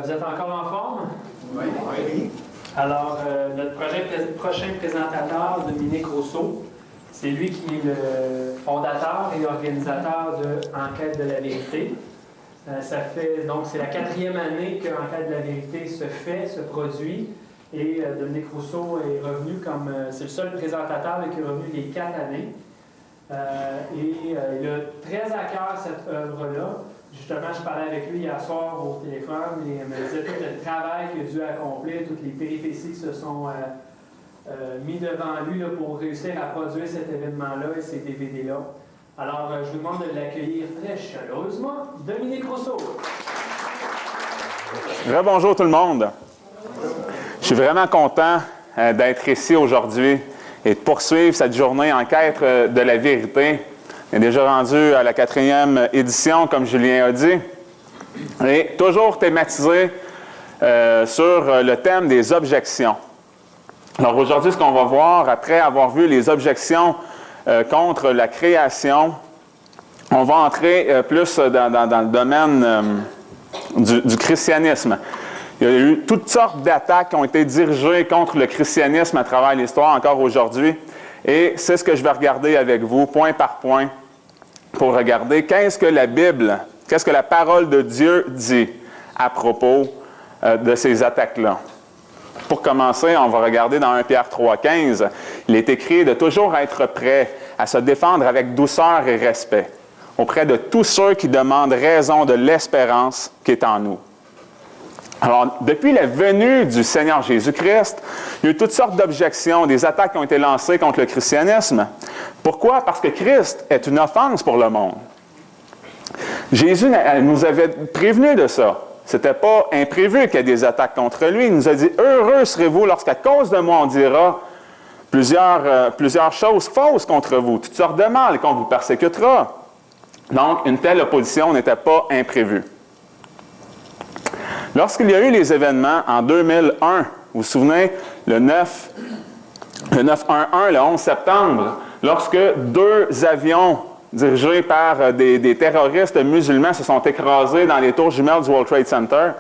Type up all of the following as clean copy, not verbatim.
Vous êtes encore en forme? Oui. Oui. Alors, notre prochain présentateur, Dominique Rousseau, c'est lui qui est le fondateur et organisateur de Enquête de la vérité. Donc, c'est la 4e année que Enquête de la vérité se produit. Et Dominique Rousseau est revenu c'est le seul présentateur qui est revenu les 4 années. Il a très à cœur cette œuvre-là. Justement, je parlais avec lui hier soir au téléphone et il me disait tout le travail qu'il a dû accomplir, toutes les péripéties qui se sont mis devant lui là, pour réussir à produire cet événement-là et ces DVD-là. Alors, je vous demande de l'accueillir très chaleureusement, Dominique Rousseau. Rebonjour tout le monde. Je suis vraiment content d'être ici aujourd'hui et de poursuivre cette journée en quête de la vérité. On est déjà rendu à la 4e édition, comme Julien a dit, et toujours thématisé sur le thème des objections. Alors aujourd'hui, ce qu'on va voir, après avoir vu les objections contre la création, on va entrer plus dans le domaine du christianisme. Il y a eu toutes sortes d'attaques qui ont été dirigées contre le christianisme à travers l'histoire encore aujourd'hui. Et c'est ce que je vais regarder avec vous, point par point, pour regarder qu'est-ce que la Bible, qu'est-ce que la parole de Dieu dit à propos de ces attaques-là. Pour commencer, on va regarder dans 1 Pierre 3,15. Il est écrit de toujours être prêt à se défendre avec douceur et respect auprès de tous ceux qui demandent raison de l'espérance qui est en nous. Alors, depuis la venue du Seigneur Jésus-Christ, il y a eu toutes sortes d'objections, des attaques qui ont été lancées contre le christianisme. Pourquoi? Parce que Christ est une offense pour le monde. Jésus nous avait prévenu de ça. Ce n'était pas imprévu qu'il y ait des attaques contre lui. Il nous a dit « Heureux serez-vous lorsqu'à cause de moi on dira plusieurs choses fausses contre vous, toutes sortes de mal qu'on vous persécutera. » Donc, une telle opposition n'était pas imprévue. Lorsqu'il y a eu les événements en 2001, vous vous souvenez, le 9/11, le 11 septembre, lorsque 2 avions dirigés par des terroristes musulmans se sont écrasés dans les tours jumelles du World Trade Center,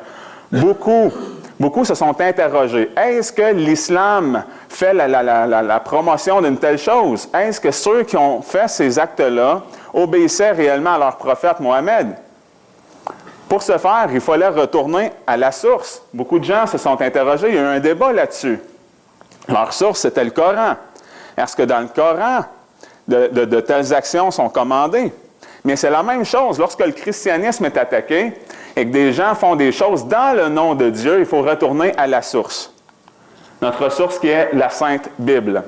beaucoup se sont interrogés. Est-ce que l'islam fait la promotion d'une telle chose? Est-ce que ceux qui ont fait ces actes-là obéissaient réellement à leur prophète Mohammed? Pour ce faire, il fallait retourner à la source. Beaucoup de gens se sont interrogés, il y a eu un débat là-dessus. Leur source, c'était le Coran. Est-ce que dans le Coran, de telles actions sont commandées? Mais c'est la même chose. Lorsque le christianisme est attaqué et que des gens font des choses dans le nom de Dieu, il faut retourner à la source. Notre source qui est la Sainte Bible,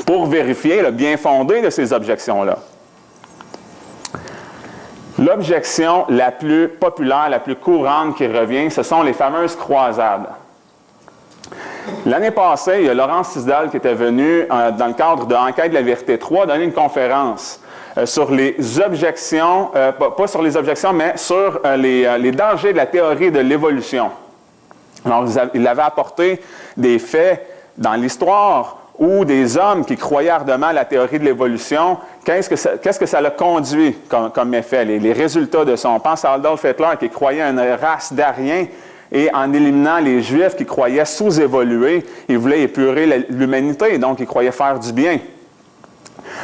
pour vérifier le bien fondé de ces objections-là. L'objection la plus populaire, la plus courante qui revient, ce sont les fameuses croisades. L'année passée, il y a Laurence Tisdale qui était venu, dans le cadre de Enquête de la vérité 3, donner une conférence sur les objections, pas sur les objections, mais sur les dangers de la théorie de l'évolution. Alors, il avait apporté des faits dans l'histoire où des hommes qui croyaient ardemment à la théorie de l'évolution, qu'est-ce que ça l'a conduit comme effet? Les résultats de ça. On pense à Adolf Hitler qui croyait à une race d'Aryens et en éliminant les Juifs qui croyaient sous-évoluer, il voulait épurer l'humanité, donc il croyait faire du bien.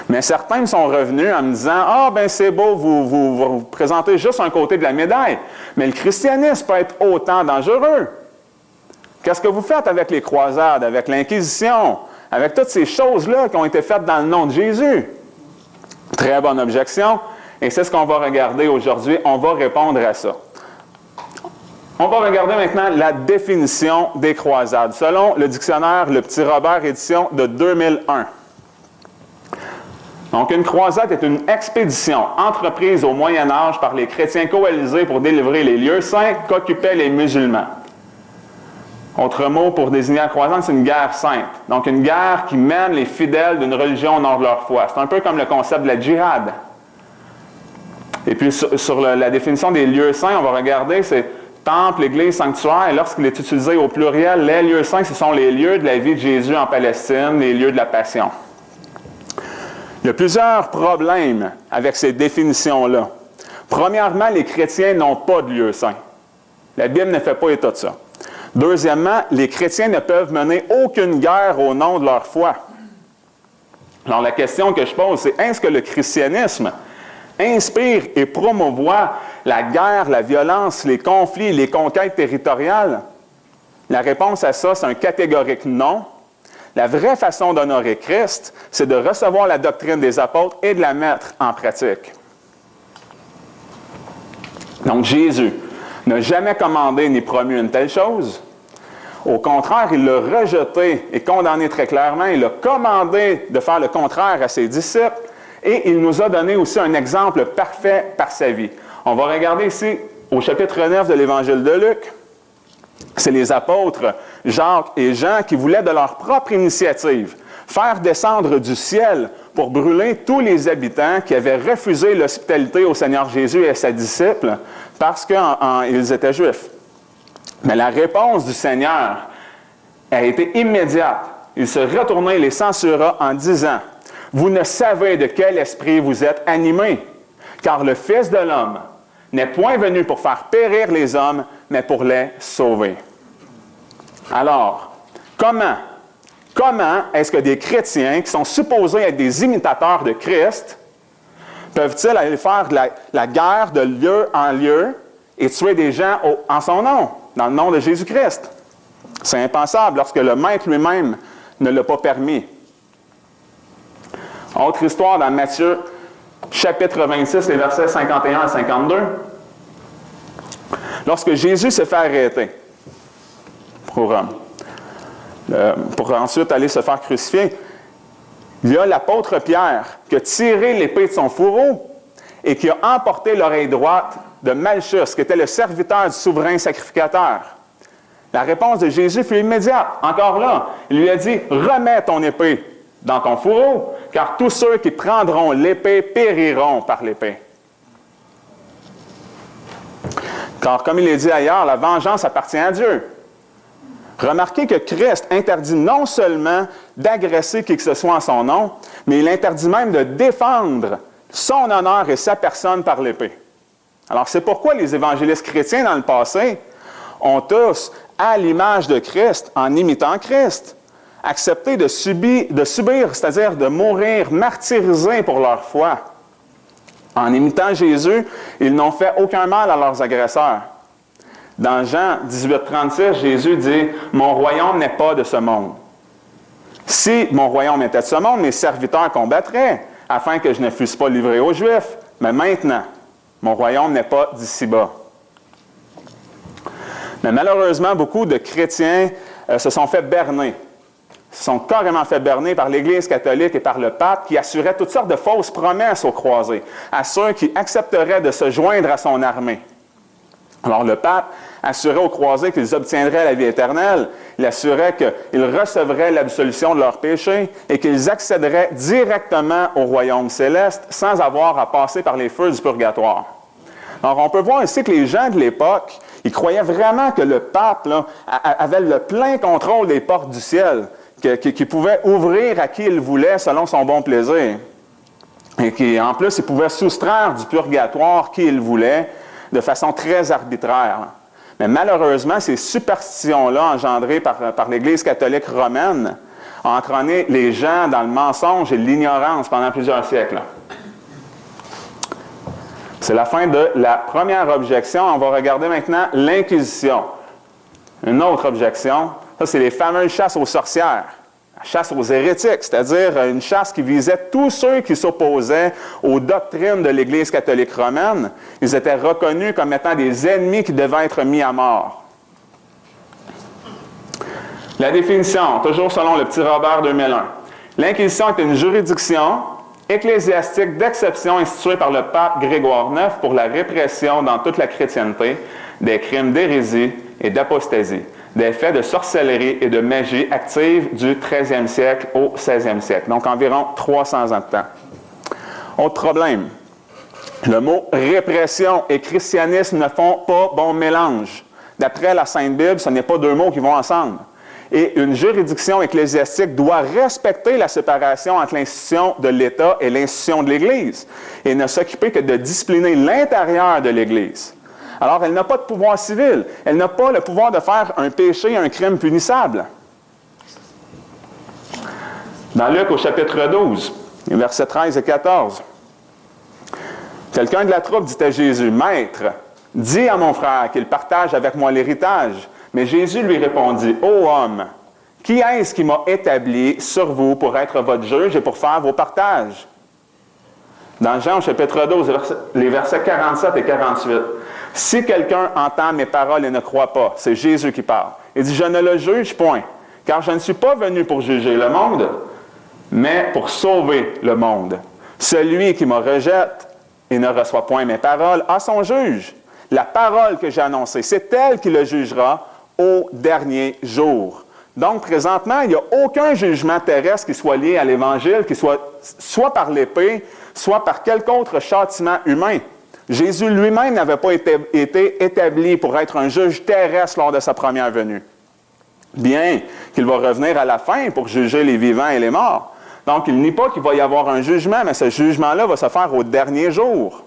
Mais certains sont revenus en me disant « Ah, ben c'est beau, vous présentez juste un côté de la médaille, mais le christianisme peut être autant dangereux. Qu'est-ce que vous faites avec les croisades, avec l'Inquisition, avec toutes ces choses-là qui ont été faites dans le nom de Jésus? » Très bonne objection, et c'est ce qu'on va regarder aujourd'hui. On va répondre à ça. On va regarder maintenant la définition des croisades, selon le dictionnaire Le Petit Robert, édition de 2001. Donc, une croisade est une expédition entreprise au Moyen Âge par les chrétiens coalisés pour délivrer les lieux saints qu'occupaient les musulmans. Autre mot pour désigner la croisade, c'est une guerre sainte. Donc, une guerre qui mène les fidèles d'une religion au nord de leur foi. C'est un peu comme le concept de la djihad. Et puis, sur la définition des lieux saints, on va regarder, c'est temple, église, sanctuaire. Et lorsqu'il est utilisé au pluriel, les lieux saints, ce sont les lieux de la vie de Jésus en Palestine, les lieux de la Passion. Il y a plusieurs problèmes avec ces définitions-là. Premièrement, les chrétiens n'ont pas de lieu saint. La Bible ne fait pas état de ça. Deuxièmement, les chrétiens ne peuvent mener aucune guerre au nom de leur foi. Alors la question que je pose, c'est est-ce que le christianisme inspire et promouvoit la guerre, la violence, les conflits, les conquêtes territoriales? La réponse à ça, c'est un catégorique non. La vraie façon d'honorer Christ, c'est de recevoir la doctrine des apôtres et de la mettre en pratique. Donc Jésus n'a jamais commandé ni promu une telle chose. Au contraire, il l'a rejeté et condamné très clairement. Il a commandé de faire le contraire à ses disciples et il nous a donné aussi un exemple parfait par sa vie. On va regarder ici au chapitre 9 de l'Évangile de Luc. C'est les apôtres Jacques et Jean qui voulaient de leur propre initiative faire descendre du ciel pour brûler tous les habitants qui avaient refusé l'hospitalité au Seigneur Jésus et à ses disciples parce qu'ils étaient juifs. Mais la réponse du Seigneur a été immédiate. Il se retourna et les censura en disant « Vous ne savez de quel esprit vous êtes animés, car le Fils de l'homme n'est point venu pour faire périr les hommes, mais pour les sauver. » Alors, comment est-ce que des chrétiens qui sont supposés être des imitateurs de Christ peuvent-ils aller faire la guerre de lieu en lieu et tuer des gens en son nom, dans le nom de Jésus-Christ? C'est impensable lorsque le Maître lui-même ne l'a pas permis. Autre histoire dans Matthieu, chapitre 26, les versets 51 à 52. Lorsque Jésus s'est fait arrêter pour ensuite aller se faire crucifier, il y a l'apôtre Pierre qui a tiré l'épée de son fourreau et qui a emporté l'oreille droite de Malchus, qui était le serviteur du souverain sacrificateur. La réponse de Jésus fut immédiate. Encore là, il lui a dit « Remets ton épée dans ton fourreau, car tous ceux qui prendront l'épée périront par l'épée. » Car comme il est dit ailleurs, la vengeance appartient à Dieu. Remarquez que Christ interdit non seulement d'agresser qui que ce soit en son nom, mais il interdit même de défendre son honneur et sa personne par l'épée. Alors c'est pourquoi les évangélistes chrétiens dans le passé ont tous, à l'image de Christ, en imitant Christ, accepté de subir, c'est-à-dire de mourir martyrisés pour leur foi. En imitant Jésus, ils n'ont fait aucun mal à leurs agresseurs. Dans Jean 18,36, Jésus dit « Mon royaume n'est pas de ce monde. Si mon royaume était de ce monde, mes serviteurs combattraient, afin que je ne fusse pas livré aux Juifs. Mais maintenant, mon royaume n'est pas d'ici-bas. » Mais malheureusement, beaucoup de chrétiens se sont fait berner. Se sont carrément fait berner par l'Église catholique et par le pape qui assurait toutes sortes de fausses promesses aux croisés, à ceux qui accepteraient de se joindre à son armée. Alors le pape assurait aux croisés qu'ils obtiendraient la vie éternelle, il assurait qu'ils recevraient l'absolution de leurs péchés et qu'ils accéderaient directement au royaume céleste sans avoir à passer par les feux du purgatoire. Alors on peut voir ici que les gens de l'époque, ils croyaient vraiment que le pape avait le plein contrôle des portes du ciel, qu'il pouvait ouvrir à qui il voulait selon son bon plaisir. Et qu'en plus, il pouvait soustraire du purgatoire qui il voulait de façon très arbitraire. Mais malheureusement, ces superstitions-là engendrées par l'Église catholique romaine ont entraîné les gens dans le mensonge et l'ignorance pendant plusieurs siècles. C'est la fin de la première objection. On va regarder maintenant l'Inquisition. Une autre objection, ça c'est les fameuses chasses aux sorcières. La chasse aux hérétiques, c'est-à-dire une chasse qui visait tous ceux qui s'opposaient aux doctrines de l'Église catholique romaine. Ils étaient reconnus comme étant des ennemis qui devaient être mis à mort. La définition, toujours selon le Petit Robert 2001. L'Inquisition est une juridiction ecclésiastique d'exception instituée par le pape Grégoire IX pour la répression dans toute la chrétienté des crimes d'hérésie et d'apostasie, des faits de sorcellerie et de magie active du 13e siècle au 16e siècle, donc environ 300 ans de temps. Autre problème, le mot répression et christianisme ne font pas bon mélange. D'après la Sainte Bible, ce n'est pas deux mots qui vont ensemble. Et une juridiction ecclésiastique doit respecter la séparation entre l'institution de l'État et l'institution de l'Église et ne s'occuper que de discipliner l'intérieur de l'Église. Alors, elle n'a pas de pouvoir civil. Elle n'a pas le pouvoir de faire un péché, un crime punissable. Dans Luc, au chapitre 12, versets 13 et 14, quelqu'un de la troupe dit à Jésus, « Maître, dis à mon frère qu'il partage avec moi l'héritage. » Mais Jésus lui répondit, « Ô homme, qui est-ce qui m'a établi sur vous pour être votre juge et pour faire vos partages? » Dans Jean, au chapitre 12, les versets 47 et 48, « Si quelqu'un entend mes paroles et ne croit pas, c'est Jésus qui parle. Il dit, « Je ne le juge point, car je ne suis pas venu pour juger le monde, mais pour sauver le monde. Celui qui me rejette et ne reçoit point mes paroles a son juge. La parole que j'ai annoncée, c'est elle qui le jugera au dernier jour. » Donc, présentement, il n'y a aucun jugement terrestre qui soit lié à l'Évangile, qui soit par l'épée, soit par quelque autre châtiment humain. Jésus lui-même n'avait pas été établi pour être un juge terrestre lors de sa première venue. Bien qu'il va revenir à la fin pour juger les vivants et les morts. Donc, il nie pas qu'il va y avoir un jugement, mais ce jugement-là va se faire au dernier jour.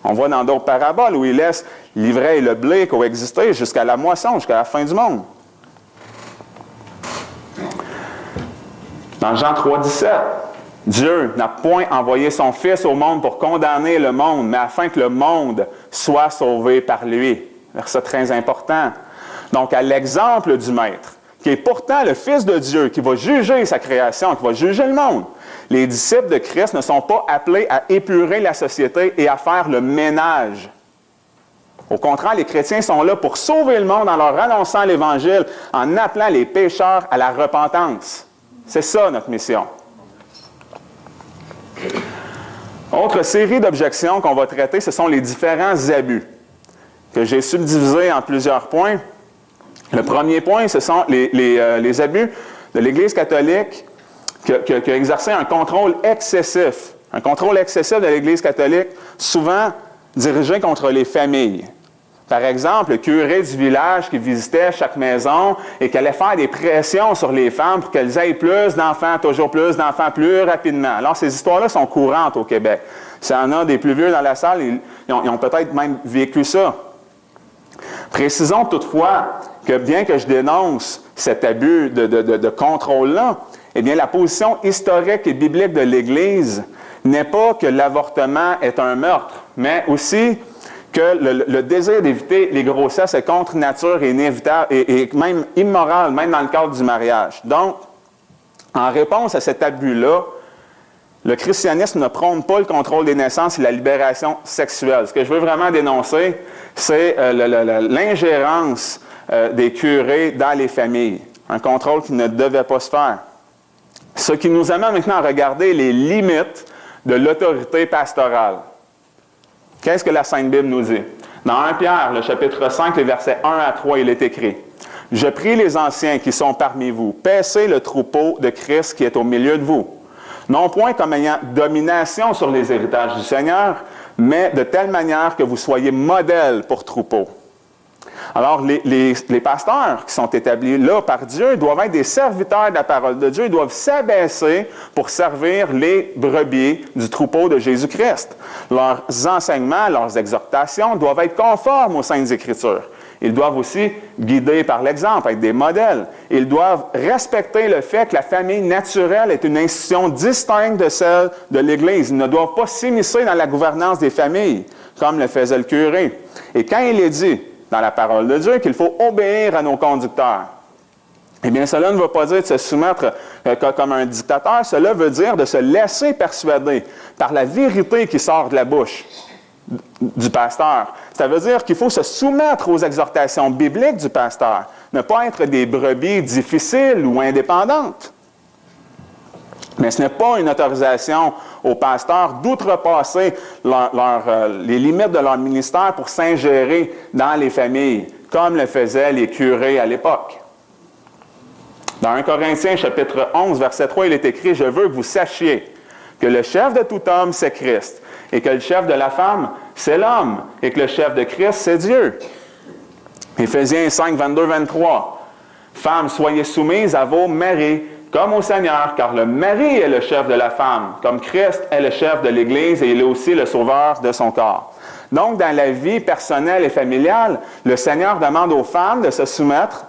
On voit dans d'autres paraboles où il laisse l'ivraie et le blé coexister jusqu'à la moisson, jusqu'à la fin du monde. Dans Jean 3, 17, Dieu n'a point envoyé son Fils au monde pour condamner le monde, mais afin que le monde soit sauvé par lui. Verset très important. Donc, à l'exemple du Maître, qui est pourtant le Fils de Dieu, qui va juger sa création, qui va juger le monde, les disciples de Christ ne sont pas appelés à épurer la société et à faire le ménage. Au contraire, les chrétiens sont là pour sauver le monde en leur annonçant l'Évangile, en appelant les pécheurs à la repentance. C'est ça notre mission. Autre série d'objections qu'on va traiter, ce sont les différents abus, que j'ai subdivisés en plusieurs points. Le premier point, ce sont les abus de l'Église catholique qui a exercé un contrôle excessif. Un contrôle excessif de l'Église catholique, souvent dirigé contre les familles. Par exemple, le curé du village qui visitait chaque maison et qui allait faire des pressions sur les femmes pour qu'elles aient plus d'enfants, toujours plus d'enfants, plus rapidement. Alors, ces histoires-là sont courantes au Québec. S'il y en a des plus vieux dans la salle, ils ont peut-être même vécu ça. Précisons toutefois que bien que je dénonce cet abus de contrôle-là, eh bien, la position historique et biblique de l'Église n'est pas que l'avortement est un meurtre, mais aussi que le désir d'éviter les grossesses est contre nature et inévitable et même immoral, même dans le cadre du mariage. Donc, en réponse à cet abus-là, le christianisme ne prône pas le contrôle des naissances et la libération sexuelle. Ce que je veux vraiment dénoncer, c'est l'ingérence des curés dans les familles. Un contrôle qui ne devait pas se faire. Ce qui nous amène maintenant à regarder les limites de l'autorité pastorale. Qu'est-ce que la Sainte Bible nous dit? Dans 1 Pierre, le chapitre 5, les versets 1 à 3, il est écrit « Je prie les anciens qui sont parmi vous, paissez le troupeau de Christ qui est au milieu de vous, non point comme ayant domination sur les héritages du Seigneur, mais de telle manière que vous soyez modèles pour troupeau. » Alors, les pasteurs qui sont établis là par Dieu doivent être des serviteurs de la parole de Dieu. Ils doivent s'abaisser pour servir les brebis du troupeau de Jésus-Christ. Leurs enseignements, leurs exhortations doivent être conformes aux Saintes Écritures. Ils doivent aussi guider par l'exemple, être des modèles. Ils doivent respecter le fait que la famille naturelle est une institution distincte de celle de l'Église. Ils ne doivent pas s'immiscer dans la gouvernance des familles, comme le faisait le curé. Et quand il est dit dans la parole de Dieu qu'il faut obéir à nos conducteurs, eh bien, cela ne veut pas dire de se soumettre comme un dictateur, cela veut dire de se laisser persuader par la vérité qui sort de la bouche du pasteur. Ça veut dire qu'il faut se soumettre aux exhortations bibliques du pasteur, ne pas être des brebis difficiles ou indépendantes. Mais ce n'est pas une autorisation aux pasteurs d'outrepasser les limites de leur ministère pour s'ingérer dans les familles, comme le faisaient les curés à l'époque. Dans 1 Corinthiens, chapitre 11, verset 3, il est écrit « Je veux que vous sachiez que le chef de tout homme, c'est Christ, et que le chef de la femme, c'est l'homme, et que le chef de Christ, c'est Dieu. » Éphésiens 5, 22, 23. « Femmes, soyez soumises à vos maris, comme au Seigneur, car le mari est le chef de la femme, comme Christ est le chef de l'Église et il est aussi le sauveur de son corps. » Donc, dans la vie personnelle et familiale, le Seigneur demande aux femmes de se soumettre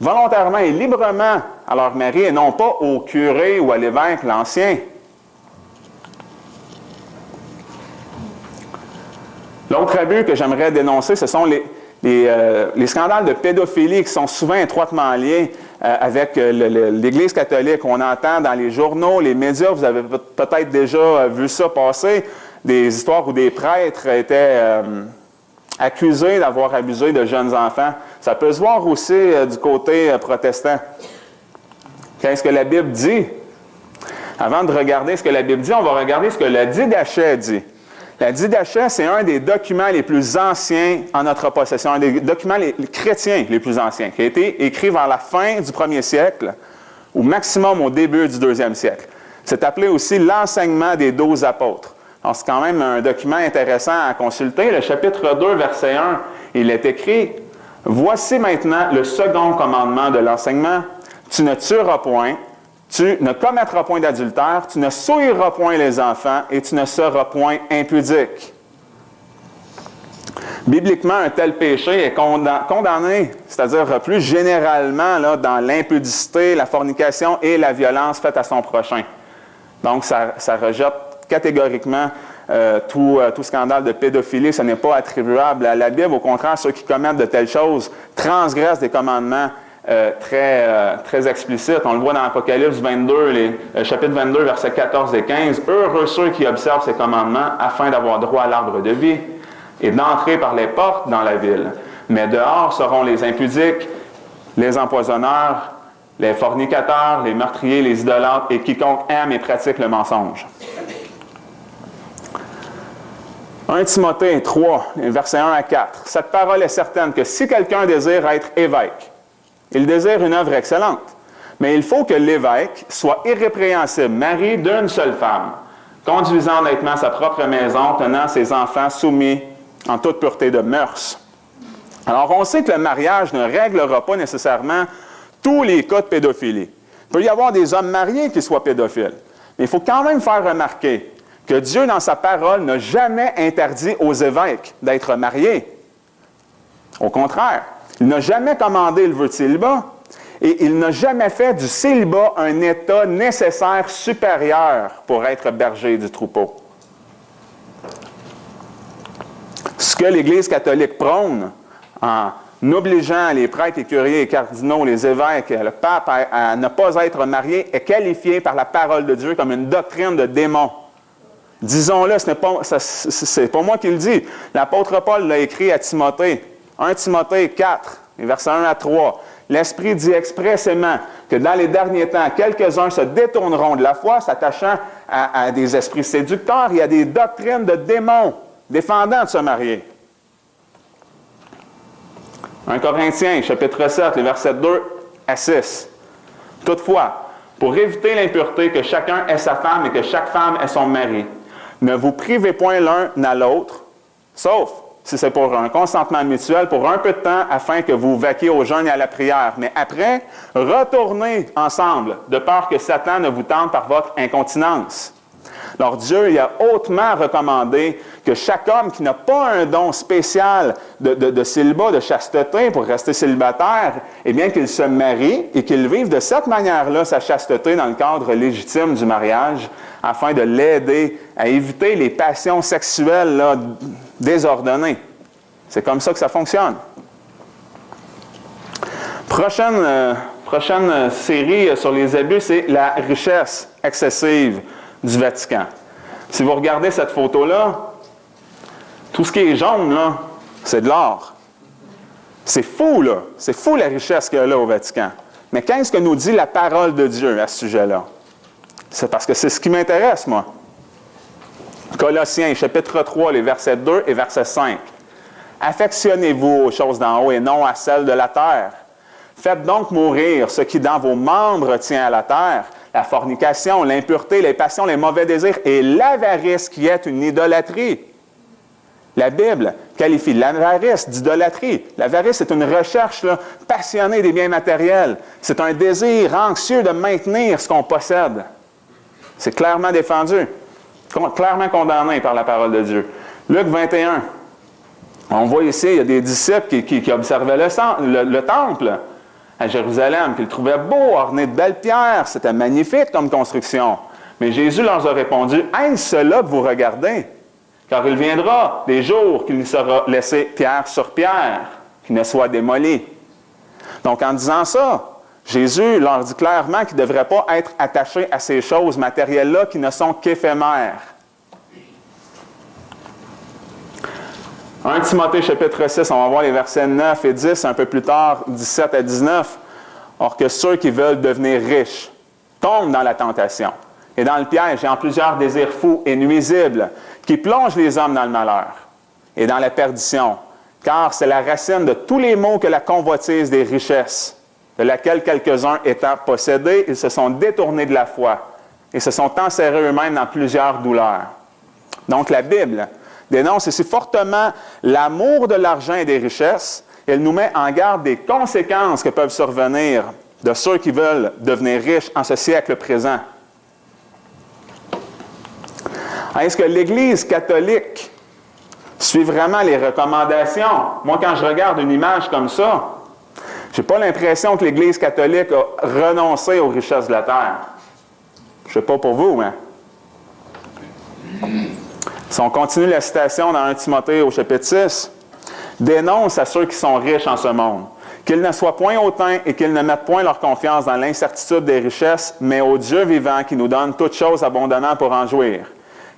volontairement et librement à leur mari et non pas au curé ou à l'évêque, l'ancien. L'autre abus que j'aimerais dénoncer, ce sont les scandales de pédophilie qui sont souvent étroitement liés avec l'Église catholique. On entend dans les journaux, les médias, vous avez peut-être déjà vu ça passer, des histoires où des prêtres étaient accusés d'avoir abusé de jeunes enfants. Ça peut se voir aussi du côté protestant. Qu'est-ce que la Bible dit? Avant de regarder ce que la Bible dit, on va regarder ce que le Didaché dit. La Didaché, c'est un des documents les plus anciens en notre possession, un des documents les chrétiens les plus anciens, qui a été écrit vers la fin du 1er siècle, au maximum au début du 2e siècle. C'est appelé aussi l'enseignement des 12 apôtres. Alors, c'est quand même un document intéressant à consulter. Le chapitre 2, verset 1, il est écrit « Voici maintenant le second commandement de l'enseignement. Tu ne tueras point, tu ne commettras point d'adultère, tu ne souilleras point les enfants et tu ne seras point impudique. » Bibliquement, un tel péché est condamné, c'est-à-dire plus généralement là, dans l'impudicité, la fornication et la violence faite à son prochain. Donc, ça rejette catégoriquement tout scandale de pédophilie. Ce n'est pas attribuable à la Bible. Au contraire, ceux qui commettent de telles choses transgressent des commandements très explicite. On le voit dans l'Apocalypse 22, chapitre 22, versets 14 et 15. « Heureux ceux qui observent ces commandements afin d'avoir droit à l'arbre de vie et d'entrer par les portes dans la ville. Mais dehors seront les impudiques, les empoisonneurs, les fornicateurs, les meurtriers, les idolâtres et quiconque aime et pratique le mensonge. » 1 Timothée 3, versets 1 à 4. « Cette parole est certaine que si quelqu'un désire être évêque, il désire une œuvre excellente, mais il faut que l'évêque soit irrépréhensible, mari d'une seule femme, conduisant honnêtement sa propre maison, tenant ses enfants soumis en toute pureté de mœurs. » Alors, on sait que le mariage ne réglera pas nécessairement tous les cas de pédophilie. Il peut y avoir des hommes mariés qui soient pédophiles, mais il faut quand même faire remarquer que Dieu, dans sa parole, n'a jamais interdit aux évêques d'être mariés. Au contraire, il n'a jamais commandé le vœu de célibat et il n'a jamais fait du célibat un état nécessaire supérieur pour être berger du troupeau. Ce que l'Église catholique prône en obligeant les prêtres, les curés, les cardinaux, les évêques, le pape à ne pas être mariés est qualifié par la parole de Dieu comme une doctrine de démon. Disons-le, c'est pas moi qui le dis. L'apôtre Paul l'a écrit à Timothée. 1 Timothée 4, versets 1 à 3. L'Esprit dit expressément que dans les derniers temps, quelques-uns se détourneront de la foi, s'attachant à des esprits séducteurs et à des doctrines de démons, défendant de se marier. 1 Corinthiens, chapitre 7, les versets 2 à 6. Toutefois, pour éviter l'impureté, que chacun ait sa femme et que chaque femme ait son mari, ne vous privez point l'un à l'autre, sauf si c'est pour un consentement mutuel, pour un peu de temps, afin que vous vaquiez au jeûne et à la prière. Mais après, retournez ensemble, de peur que Satan ne vous tente par votre incontinence. Alors Dieu il a hautement recommandé que chaque homme qui n'a pas un don spécial de célibat, de chasteté pour rester célibataire, eh bien qu'il se marie et qu'il vive de cette manière-là sa chasteté dans le cadre légitime du mariage, afin de l'aider à éviter les passions sexuelles là, désordonnées. C'est comme ça que ça fonctionne. Prochaine série sur les abus, c'est la richesse excessive du Vatican. Si vous regardez cette photo-là, tout ce qui est jaune, là, c'est de l'or. C'est fou, là. C'est fou la richesse qu'il y a là au Vatican. Mais qu'est-ce que nous dit la parole de Dieu à ce sujet-là? C'est parce que c'est ce qui m'intéresse, moi. Colossiens, chapitre 3, les versets 2 et verset 5. « Affectionnez-vous aux choses d'en haut et non à celles de la terre. Faites donc mourir ce qui dans vos membres tient à la terre, la fornication, l'impureté, les passions, les mauvais désirs et l'avarice qui est une idolâtrie. » La Bible qualifie l'avarice d'idolâtrie. L'avarice, c'est une recherche là, passionnée des biens matériels. C'est un désir anxieux de maintenir ce qu'on possède. C'est clairement défendu, clairement condamné par la parole de Dieu. Luc 21, On voit ici, il y a des disciples qui observaient le temple à Jérusalem, qui le trouvaient beau, orné de belles pierres. C'était magnifique comme construction. Mais Jésus leur a répondu, « Est-ce cela que vous regardez? Car il viendra des jours qu'il ne sera laissé pierre sur pierre, qu'il ne soit démoli. » Donc, en disant ça, Jésus leur dit clairement qu'ils ne devraient pas être attachés à ces choses matérielles-là qui ne sont qu'éphémères. 1 Timothée chapitre 6, on va voir les versets 9 et 10, un peu plus tard, 17 à 19. Or que ceux qui veulent devenir riches tombent dans la tentation et dans le piège et en plusieurs désirs fous et nuisibles qui plongent les hommes dans le malheur et dans la perdition, car c'est la racine de tous les maux que la convoitise des richesses, de laquelle quelques-uns étant possédés, ils se sont détournés de la foi et se sont enserrés eux-mêmes dans plusieurs douleurs. Donc la Bible dénonce ici fortement l'amour de l'argent et des richesses. Elle nous met en garde des conséquences que peuvent survenir de ceux qui veulent devenir riches en ce siècle présent. Est-ce que l'Église catholique suit vraiment les recommandations? Moi, quand je regarde une image comme ça, je n'ai pas l'impression que l'Église catholique a renoncé aux richesses de la terre. Je ne sais pas pour vous, mais... Si on continue la citation dans 1 Timothée au chapitre 6, « Dénonce à ceux qui sont riches en ce monde, qu'ils ne soient point hautains et qu'ils ne mettent point leur confiance dans l'incertitude des richesses, mais au Dieu vivant qui nous donne toutes choses abondamment pour en jouir.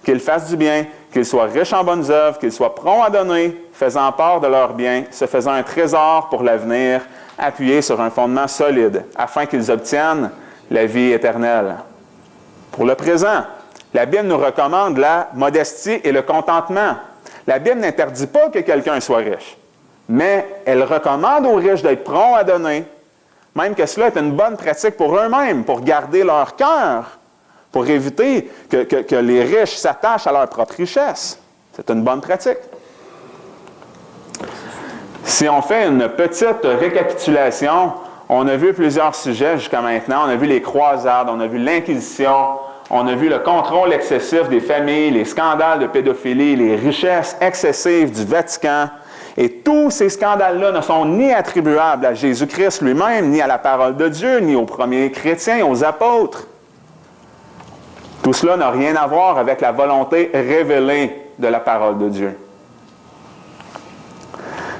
Qu'ils fassent du bien, qu'ils soient riches en bonnes œuvres, qu'ils soient prompts à donner, faisant part de leurs biens, se faisant un trésor pour l'avenir, appuyé sur un fondement solide, afin qu'ils obtiennent la vie éternelle. » Pour le présent, la Bible nous recommande la modestie et le contentement. La Bible n'interdit pas que quelqu'un soit riche, mais elle recommande aux riches d'être prompts à donner, même que cela est une bonne pratique pour eux-mêmes, pour garder leur cœur, pour éviter que les riches s'attachent à leur propre richesse. C'est une bonne pratique. Si on fait une petite récapitulation, on a vu plusieurs sujets jusqu'à maintenant. On a vu les croisades, on a vu l'Inquisition, on a vu le contrôle excessif des familles, les scandales de pédophilie, les richesses excessives du Vatican. Et tous ces scandales-là ne sont ni attribuables à Jésus-Christ lui-même, ni à la parole de Dieu, ni aux premiers chrétiens, aux apôtres. Tout cela n'a rien à voir avec la volonté révélée de la parole de Dieu.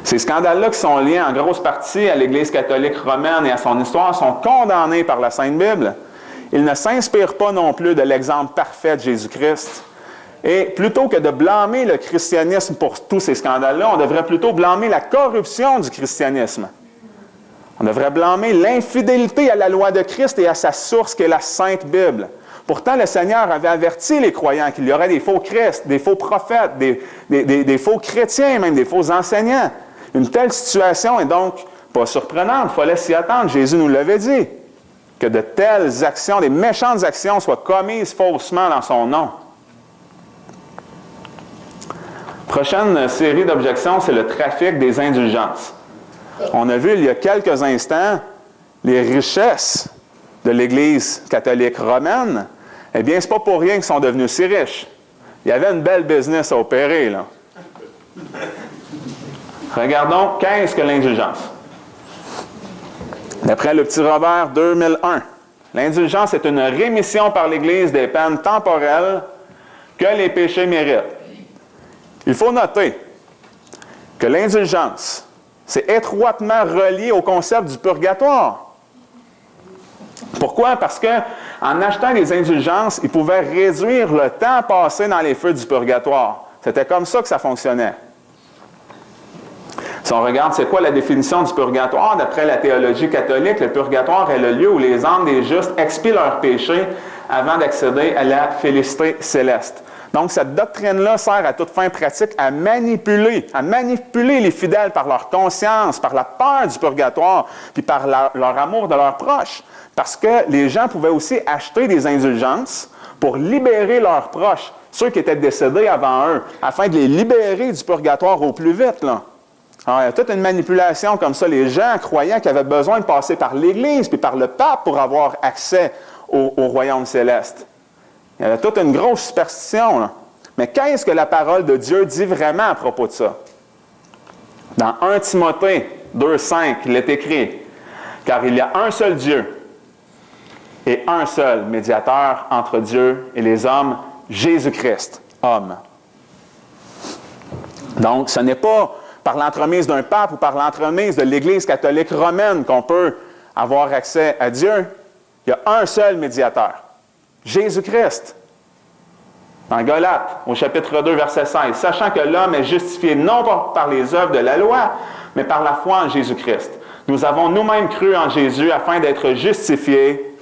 Ces scandales-là qui sont liés en grosse partie à l'Église catholique romaine et à son histoire sont condamnés par la Sainte Bible. Ils ne s'inspirent pas non plus de l'exemple parfait de Jésus-Christ. Et plutôt que de blâmer le christianisme pour tous ces scandales-là, on devrait plutôt blâmer la corruption du christianisme. On devrait blâmer l'infidélité à la loi de Christ et à sa source qui est la Sainte Bible. Pourtant, le Seigneur avait averti les croyants qu'il y aurait des faux Christ, des faux prophètes, des faux chrétiens, même des faux enseignants. Une telle situation est donc pas surprenante, il fallait s'y attendre. Jésus nous l'avait dit, que de telles actions, des méchantes actions soient commises faussement dans son nom. Prochaine série d'objections, c'est le trafic des indulgences. On a vu il y a quelques instants les richesses de l'Église catholique romaine. Eh bien, ce n'est pas pour rien qu'ils sont devenus si riches. Il y avait une belle business à opérer, là. Regardons, qu'est-ce que l'indulgence? D'après le petit Robert 2001, l'indulgence est une rémission par l'Église des peines temporelles que les péchés méritent. Il faut noter que l'indulgence, c'est étroitement relié au concept du purgatoire. Pourquoi? Parce qu'en achetant des indulgences, ils pouvaient réduire le temps passé dans les feux du purgatoire. C'était comme ça que ça fonctionnait. Si on regarde, c'est quoi la définition du purgatoire? D'après la théologie catholique, le purgatoire est le lieu où les âmes des justes expient leurs péchés avant d'accéder à la félicité céleste. Donc, cette doctrine-là sert à toute fin pratique à manipuler les fidèles par leur conscience, par la peur du purgatoire, puis par leur amour de leurs proches. Parce que les gens pouvaient aussi acheter des indulgences pour libérer leurs proches, ceux qui étaient décédés avant eux, afin de les libérer du purgatoire au plus vite, là. Alors, il y a toute une manipulation comme ça. Les gens croyaient qu'ils avaient besoin de passer par l'Église puis par le pape pour avoir accès au royaume céleste. Il y avait toute une grosse superstition, là. Mais qu'est-ce que la parole de Dieu dit vraiment à propos de ça? Dans 1 Timothée 2,5, il est écrit, « Car il y a un seul Dieu et un seul médiateur entre Dieu et les hommes, Jésus-Christ, homme. » Donc, ce n'est pas par l'entremise d'un pape ou par l'entremise de l'Église catholique romaine qu'on peut avoir accès à Dieu. Il y a un seul médiateur, Jésus-Christ. Dans Galates, au chapitre 2, verset 16, « Sachant que l'homme est justifié non pas par les œuvres de la loi, mais par la foi en Jésus-Christ. Nous avons nous-mêmes cru en Jésus afin d'être justifiés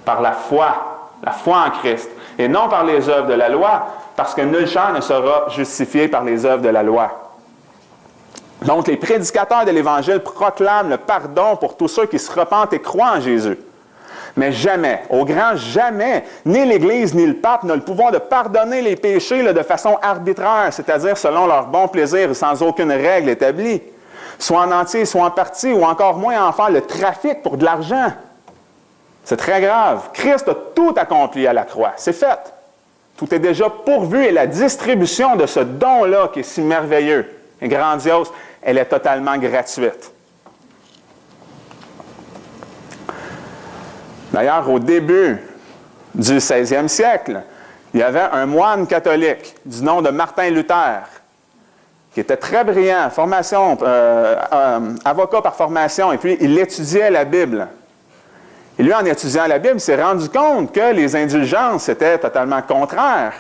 par la foi en Christ, et non par les œuvres de la loi, parce que nul chair ne sera justifié par les œuvres de la loi. » Donc, les prédicateurs de l'Évangile proclament le pardon pour tous ceux qui se repentent et croient en Jésus. Mais jamais, au grand jamais, ni l'Église ni le pape n'ont le pouvoir de pardonner les péchés de façon arbitraire, c'est-à-dire selon leur bon plaisir et sans aucune règle établie, soit en entier, soit en partie, ou encore moins en faire le trafic pour de l'argent. C'est très grave. Christ a tout accompli à la croix. C'est fait. Tout est déjà pourvu et la distribution de ce don-là qui est si merveilleux et grandiose, elle est totalement gratuite. D'ailleurs, au début du 16e siècle, il y avait un moine catholique du nom de Martin Luther, qui était très brillant, avocat par formation, et puis il étudiait la Bible. Et lui, en étudiant la Bible, il s'est rendu compte que les indulgences étaient totalement contraires.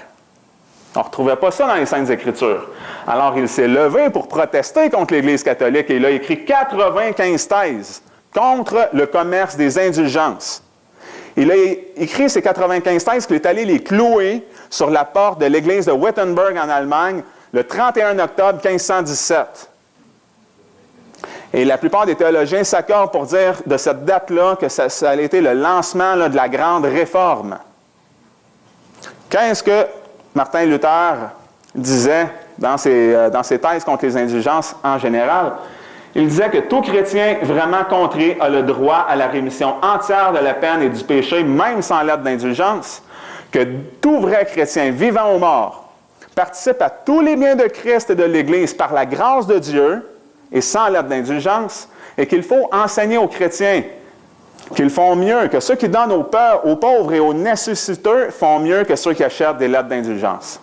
On ne retrouvait pas ça dans les Saintes Écritures. Alors, il s'est levé pour protester contre l'Église catholique et il a écrit 95 thèses contre le commerce des indulgences. Il a écrit ces 95 thèses qu'il est allé les clouer sur la porte de l'église de Wittenberg en Allemagne le 31 octobre 1517. Et la plupart des théologiens s'accordent pour dire de cette date-là que ça a été le lancement de la grande réforme. Qu'est-ce que Martin Luther disait dans ses thèses contre les indulgences en général? Il disait que tout chrétien vraiment contré a le droit à la rémission entière de la peine et du péché, même sans l'aide d'indulgence, que tout vrai chrétien vivant ou mort participe à tous les biens de Christ et de l'Église par la grâce de Dieu et sans l'aide d'indulgence, et qu'il faut enseigner aux chrétiens qu'ils font mieux, que ceux qui donnent aux pauvres et aux nécessiteux font mieux que ceux qui achètent des lettres d'indulgence.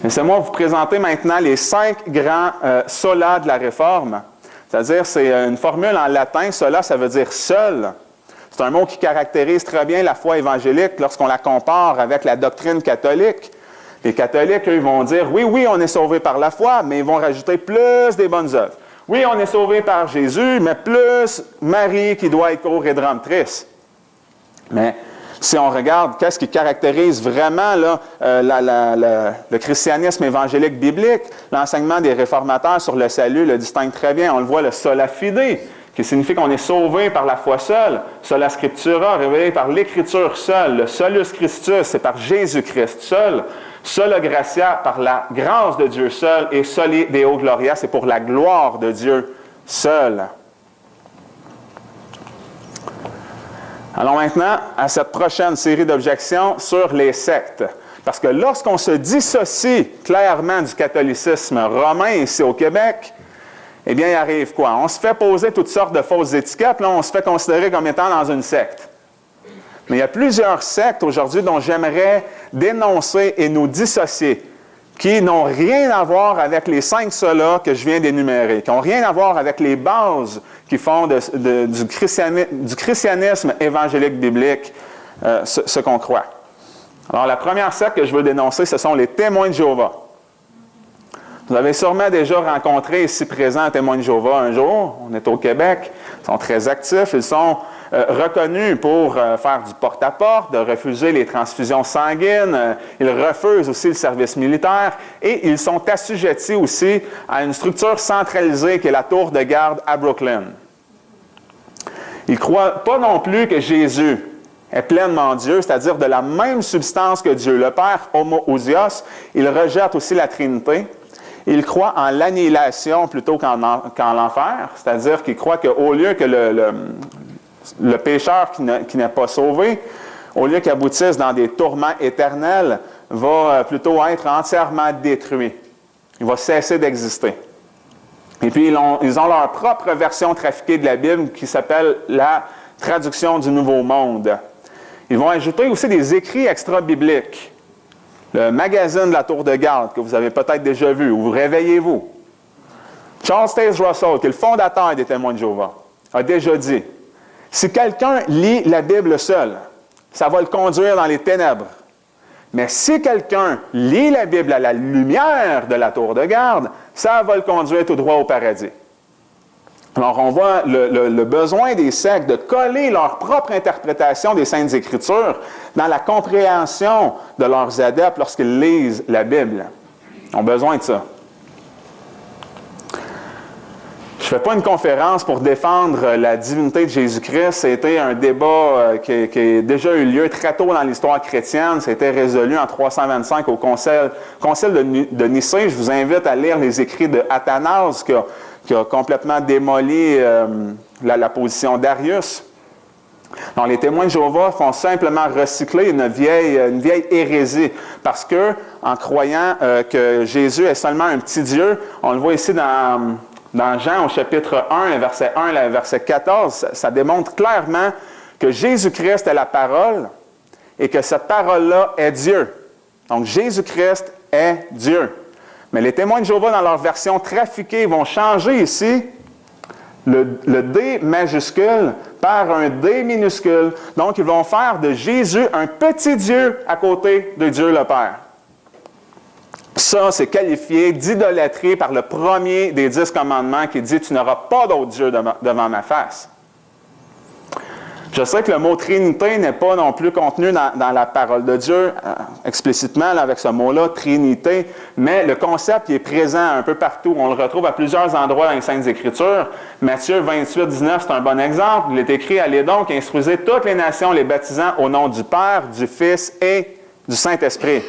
Laissez-moi vous présenter maintenant les 5 grands solas de la Réforme. C'est-à-dire, c'est une formule en latin. Sola, ça veut dire seul. C'est un mot qui caractérise très bien la foi évangélique lorsqu'on la compare avec la doctrine catholique. Les catholiques, eux, ils vont dire, oui, on est sauvé par la foi, mais ils vont rajouter plus des bonnes œuvres. Oui, on est sauvé par Jésus, mais plus Marie qui doit être co-rédemptrice. Mais si on regarde qu'est-ce qui caractérise vraiment là, le christianisme évangélique biblique, l'enseignement des réformateurs sur le salut le distingue très bien. On le voit, le sola fide, qui signifie qu'on est sauvé par la foi seule. Sola scriptura, révélé par l'écriture seule. Le solus Christus, c'est par Jésus-Christ seul. Sola gratia, par la grâce de Dieu seul. Et soli deo gloria, c'est pour la gloire de Dieu seul. Allons maintenant à cette prochaine série d'objections sur les sectes. Parce que lorsqu'on se dissocie clairement du catholicisme romain ici au Québec, eh bien, il arrive quoi? On se fait poser toutes sortes de fausses étiquettes, là, on se fait considérer comme étant dans une secte. Mais il y a plusieurs sectes aujourd'hui dont j'aimerais dénoncer et nous dissocier, qui n'ont rien à voir avec les 5 solas que je viens d'énumérer, qui n'ont rien à voir avec les bases qui font du christianisme évangélique biblique ce qu'on croit. Alors, la première secte que je veux dénoncer, ce sont les témoins de Jéhovah. Vous avez sûrement déjà rencontré ici présent un témoin de Jéhovah un jour. On est au Québec. Ils sont très actifs. Ils sont reconnus pour faire du porte-à-porte, de refuser les transfusions sanguines. Ils refusent aussi le service militaire et ils sont assujettis aussi à une structure centralisée qui est la tour de garde à Brooklyn. Ils ne croient pas non plus que Jésus est pleinement Dieu, c'est-à-dire de la même substance que Dieu, le Père homoousios. Ils rejettent aussi la Trinité. Ils croient en l'annihilation plutôt qu'en l'enfer, c'est-à-dire qu'ils croient qu'au lieu que le pécheur qui n'est pas sauvé, au lieu qu'il aboutisse dans des tourments éternels, va plutôt être entièrement détruit. Il va cesser d'exister. Et puis, ils ont leur propre version trafiquée de la Bible qui s'appelle la traduction du Nouveau Monde. Ils vont ajouter aussi des écrits extra-bibliques. Le magazine de la Tour de Garde, que vous avez peut-être déjà vu, ou Réveillez-vous. Charles Taze Russell, qui est le fondateur des Témoins de Jéhovah, a déjà dit, si quelqu'un lit la Bible seul, ça va le conduire dans les ténèbres. Mais si quelqu'un lit la Bible à la lumière de la Tour de Garde, ça va le conduire tout droit au paradis. Alors, on voit le besoin des sectes de coller leur propre interprétation des Saintes Écritures dans la compréhension de leurs adeptes lorsqu'ils lisent la Bible. Ils ont besoin de ça. Je ne fais pas une conférence pour défendre la divinité de Jésus-Christ. C'était un débat qui a déjà eu lieu très tôt dans l'histoire chrétienne. Ça a été résolu en 325 au Concile de Nicée. Je vous invite à lire les écrits de Athanase qui a complètement démoli la position d'Arius. Donc, les témoins de Jéhovah font simplement recycler une vieille hérésie parce que, en croyant que Jésus est seulement un petit Dieu, on le voit ici dans Jean, au chapitre 1, verset 1, verset 14, ça démontre clairement que Jésus-Christ est la parole et que cette parole-là est Dieu. Donc, Jésus-Christ est Dieu. Mais les témoins de Jéhovah, dans leur version trafiquée, vont changer ici le D majuscule par un D minuscule. Donc, ils vont faire de Jésus un petit Dieu à côté de Dieu le Père. Ça, c'est qualifié d'idolâtrie par le premier des 10 commandements qui dit « Tu n'auras pas d'autre Dieu devant ma face ». Je sais que le mot « Trinité » n'est pas non plus contenu dans la parole de Dieu, explicitement là, avec ce mot-là, « Trinité », mais le concept il est présent un peu partout. On le retrouve à plusieurs endroits dans les Saintes Écritures. Matthieu 28, 19, c'est un bon exemple. Il est écrit « Allez donc, instruisez toutes les nations, les baptisant au nom du Père, du Fils et du Saint-Esprit ».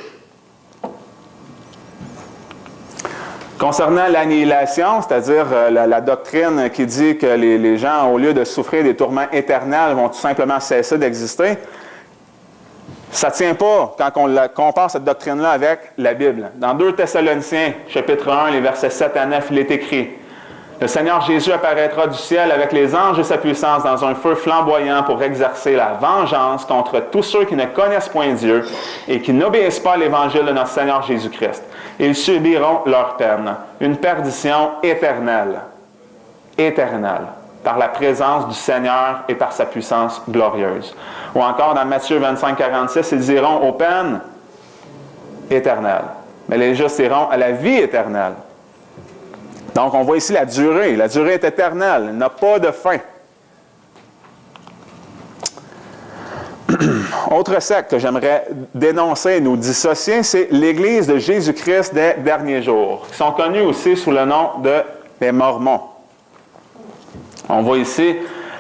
Concernant l'annihilation, c'est-à-dire la doctrine qui dit que les gens, au lieu de souffrir des tourments éternels, vont tout simplement cesser d'exister, ça ne tient pas quand on compare cette doctrine-là avec la Bible. Dans 2 Thessaloniciens, chapitre 1, les versets 7 à 9, il est écrit « Le Seigneur Jésus apparaîtra du ciel avec les anges de sa puissance dans un feu flamboyant pour exercer la vengeance contre tous ceux qui ne connaissent point Dieu et qui n'obéissent pas à l'évangile de notre Seigneur Jésus-Christ. Ils subiront leur peine, une perdition éternelle, par la présence du Seigneur et par sa puissance glorieuse. » Ou encore dans Matthieu 25, 46, ils iront aux peines éternelles. Mais les justes iront à la vie éternelle. Donc, on voit ici la durée. La durée est éternelle. Elle n'a pas de fin. Autre secte que j'aimerais dénoncer et nous dissocier, c'est l'Église de Jésus-Christ des derniers jours, qui sont connus aussi sous le nom des Mormons. On voit ici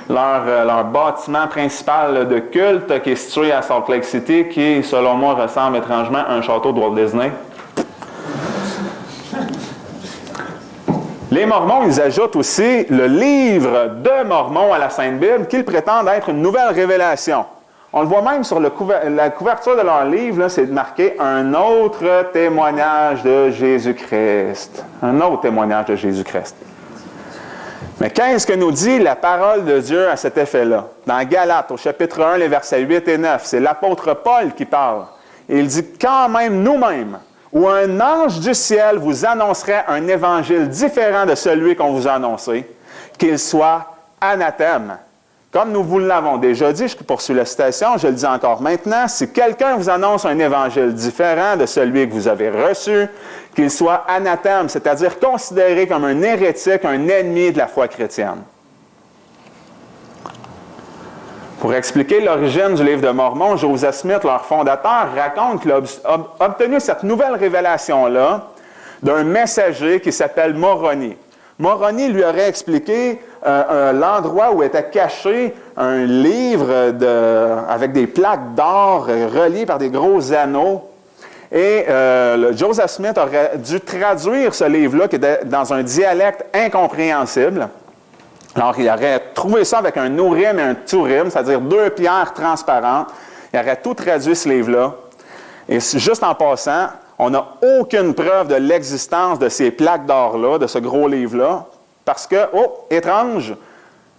leur bâtiment principal de culte qui est situé à Salt Lake City, qui, selon moi, ressemble étrangement à un château de Walt Disney. Les Mormons, ils ajoutent aussi le livre de Mormon à la Sainte Bible, qu'ils prétendent être une nouvelle révélation. On le voit même sur la couverture de leur livre, là, c'est marqué « Un autre témoignage de Jésus-Christ ». Un autre témoignage de Jésus-Christ. Mais qu'est-ce que nous dit la parole de Dieu à cet effet-là? Dans Galates, au chapitre 1, les versets 8 et 9, c'est l'apôtre Paul qui parle. Et il dit « Quand même nous-mêmes, ou un ange du ciel vous annoncerait un évangile différent de celui qu'on vous a annoncé, qu'il soit anathème. » Comme nous vous l'avons déjà dit, je poursuis la citation, je le dis encore maintenant, si quelqu'un vous annonce un évangile différent de celui que vous avez reçu, qu'il soit anathème, c'est-à-dire considéré comme un hérétique, un ennemi de la foi chrétienne. Pour expliquer l'origine du livre de Mormon, Joseph Smith, leur fondateur, raconte qu'il a obtenu cette nouvelle révélation-là d'un messager qui s'appelle Moroni. Moroni lui aurait expliqué l'endroit où était caché un livre avec des plaques d'or reliées par des gros anneaux. Et Joseph Smith aurait dû traduire ce livre-là qui était dans un dialecte incompréhensible. Alors, il aurait trouvé ça avec un Urim et un Thurim, c'est-à-dire 2 pierres transparentes. Il aurait tout traduit ce livre-là. Et juste en passant, on n'a aucune preuve de l'existence de ces plaques d'or-là, de ce gros livre-là. parce que, oh, étrange,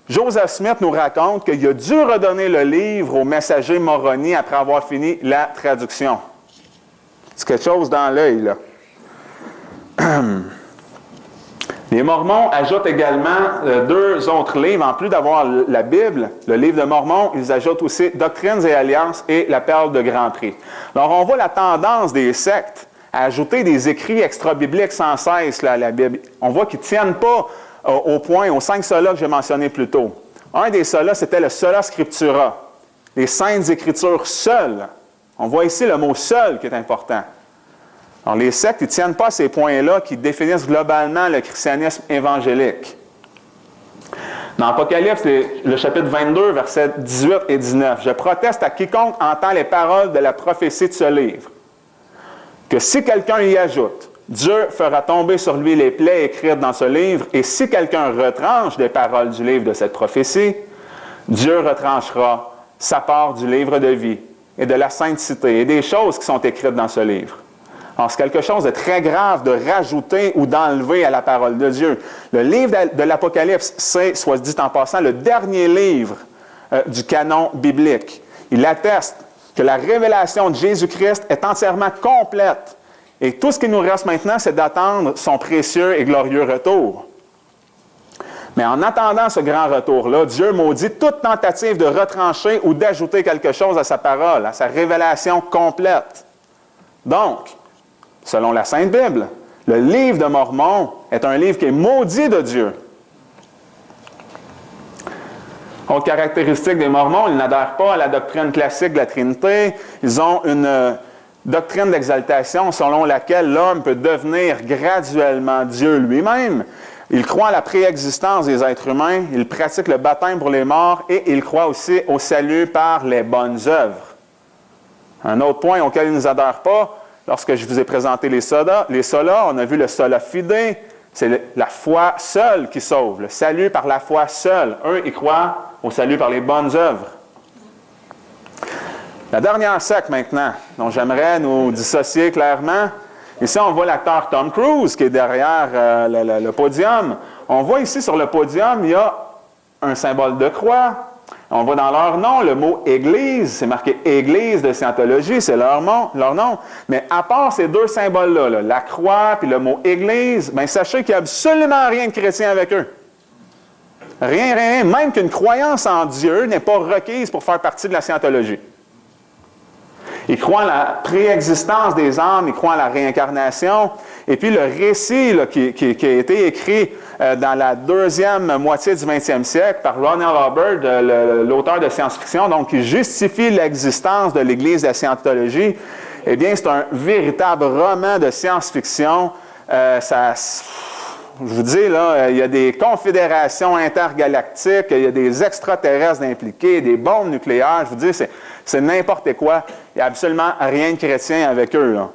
Joseph Smith nous raconte qu'il a dû redonner le livre au messager Moroni après avoir fini la traduction. C'est quelque chose dans l'œil, là. Les Mormons ajoutent également 2 autres livres. En plus d'avoir la Bible, le livre de Mormon, ils ajoutent aussi Doctrines et Alliances et la Perle de Grand Prix. Alors, on voit la tendance des sectes à ajouter des écrits extra-bibliques sans cesse là, à la Bible. On voit qu'ils ne tiennent pas aux 5 solas que j'ai mentionnés plus tôt. Un des solas, c'était le sola scriptura, les saintes écritures seules. On voit ici le mot « seul » qui est important. Alors, les sectes, ils ne tiennent pas à ces points-là qui définissent globalement le christianisme évangélique. Dans Apocalypse, le chapitre 22, versets 18 et 19, « Je proteste à quiconque entend les paroles de la prophétie de ce livre, que si quelqu'un y ajoute, Dieu fera tomber sur lui les plaies écrites dans ce livre, et si quelqu'un retranche des paroles du livre de cette prophétie, Dieu retranchera sa part du livre de vie et de la sainte cité et des choses qui sont écrites dans ce livre. » Alors, c'est quelque chose de très grave de rajouter ou d'enlever à la parole de Dieu. Le livre de l'Apocalypse, c'est, soit dit en passant, le dernier livre du canon biblique. Il atteste que la révélation de Jésus-Christ est entièrement complète. Et tout ce qui nous reste maintenant, c'est d'attendre son précieux et glorieux retour. Mais en attendant ce grand retour-là, Dieu maudit toute tentative de retrancher ou d'ajouter quelque chose à sa parole, à sa révélation complète. Donc, selon la Sainte Bible, le livre de Mormon est un livre qui est maudit de Dieu. Autre caractéristique des Mormons, ils n'adhèrent pas à la doctrine classique de la Trinité. Ils ont une doctrine d'exaltation selon laquelle l'homme peut devenir graduellement Dieu lui-même. Ils croient à la préexistence des êtres humains, ils pratiquent le baptême pour les morts et ils croient aussi au salut par les bonnes œuvres. Un autre point auquel ils ne nous adhèrent pas, lorsque je vous ai présenté les solas, on a vu le sola fide, c'est la foi seule qui sauve, le salut par la foi seule. Eux, ils croient au salut par les bonnes œuvres. La dernière secte maintenant, dont j'aimerais nous dissocier clairement, ici on voit l'acteur Tom Cruise qui est derrière le podium. On voit ici sur le podium, il y a un symbole de croix. On voit dans leur nom le mot « Église », c'est marqué « Église de Scientologie », c'est leur nom. Mais à part ces 2 symboles-là, la croix puis le mot « Église », bien, sachez qu'il n'y a absolument rien de chrétien avec eux. Rien, même qu'une croyance en Dieu n'est pas requise pour faire partie de la Scientologie. Ils croient à la préexistence des âmes, ils croient à la réincarnation. Et puis le récit là, qui a été écrit dans la deuxième moitié du 20e siècle par Ronald Hubbard, l'auteur de science-fiction, donc qui justifie l'existence de l'Église de la Scientologie, eh bien c'est un véritable roman de science-fiction. Je vous dis, là, il y a des confédérations intergalactiques, il y a des extraterrestres impliqués, des bombes nucléaires. Je vous dis, c'est n'importe quoi. Il n'y a absolument rien de chrétien avec eux, là.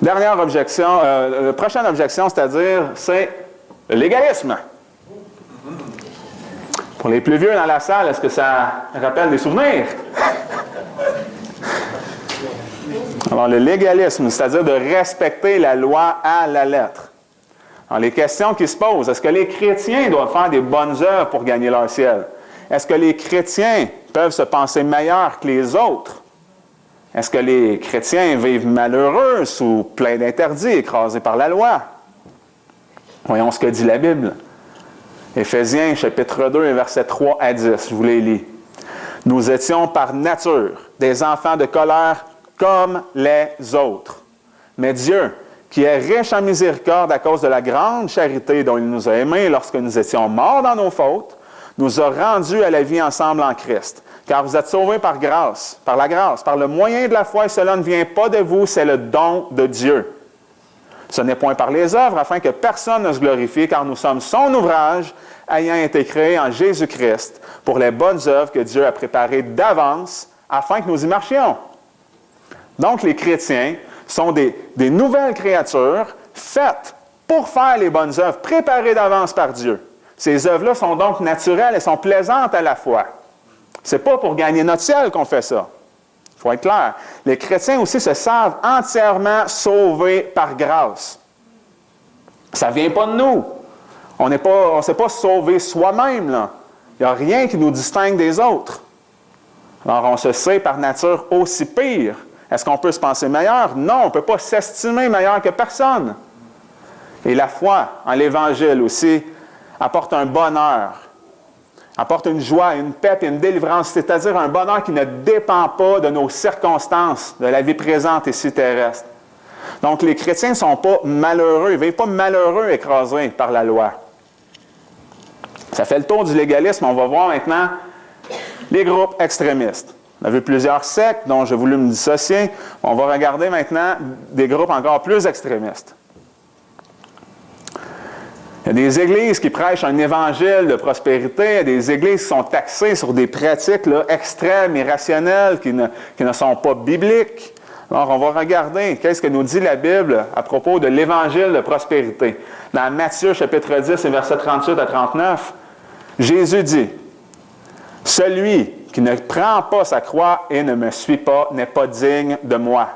Dernière objection, prochaine objection, c'est-à-dire, c'est le légalisme. Pour les plus vieux dans la salle, est-ce que ça rappelle des souvenirs? Alors, le légalisme, c'est-à-dire de respecter la loi à la lettre. Alors, les questions qui se posent, est-ce que les chrétiens doivent faire des bonnes œuvres pour gagner leur ciel? Est-ce que les chrétiens peuvent se penser meilleurs que les autres? Est-ce que les chrétiens vivent malheureux sous plein d'interdits, écrasés par la loi? Voyons ce que dit la Bible. Éphésiens, chapitre 2, versets 3 à 10, je vous les lis. « Nous étions par nature des enfants de colère comme les autres. Mais Dieu, qui est riche en miséricorde à cause de la grande charité dont il nous a aimés lorsque nous étions morts dans nos fautes, nous a rendus à la vie ensemble en Christ. Car vous êtes sauvés par grâce, par le moyen de la foi, et cela ne vient pas de vous, c'est le don de Dieu. Ce n'est point par les œuvres, afin que personne ne se glorifie, car nous sommes son ouvrage, ayant été créés en Jésus-Christ, pour les bonnes œuvres que Dieu a préparées d'avance, afin que nous y marchions. » Donc, les chrétiens sont des nouvelles créatures faites pour faire les bonnes œuvres, préparées d'avance par Dieu. Ces œuvres-là sont donc naturelles et sont plaisantes à la fois. Ce n'est pas pour gagner notre ciel qu'on fait ça. Il faut être clair. Les chrétiens aussi se savent entièrement sauvés par grâce. Ça ne vient pas de nous. On ne s'est pas sauvé soi-même, là. Il n'y a rien qui nous distingue des autres. Alors, on se sait par nature aussi pire. Est-ce qu'on peut se penser meilleur? Non, on ne peut pas s'estimer meilleur que personne. Et la foi en l'Évangile aussi apporte un bonheur, apporte une joie, une paix et une délivrance, c'est-à-dire un bonheur qui ne dépend pas de nos circonstances, de la vie présente ici terrestre. Donc, les chrétiens ne sont pas malheureux, ils ne vivent pas malheureux écrasés par la loi. Ça fait le tour du légalisme. On va voir maintenant les groupes extrémistes. On a vu plusieurs sectes dont j'ai voulu me dissocier. On va regarder maintenant des groupes encore plus extrémistes. Il y a des églises qui prêchent un évangile de prospérité, il y a des églises qui sont taxées sur des pratiques là, extrêmes, irrationnelles, qui ne sont pas bibliques. Alors, on va regarder qu'est-ce que nous dit la Bible à propos de l'évangile de prospérité. Dans Matthieu, chapitre 10, et versets 38 à 39, Jésus dit, « Celui qui ne prend pas sa croix et ne me suit pas n'est pas digne de moi.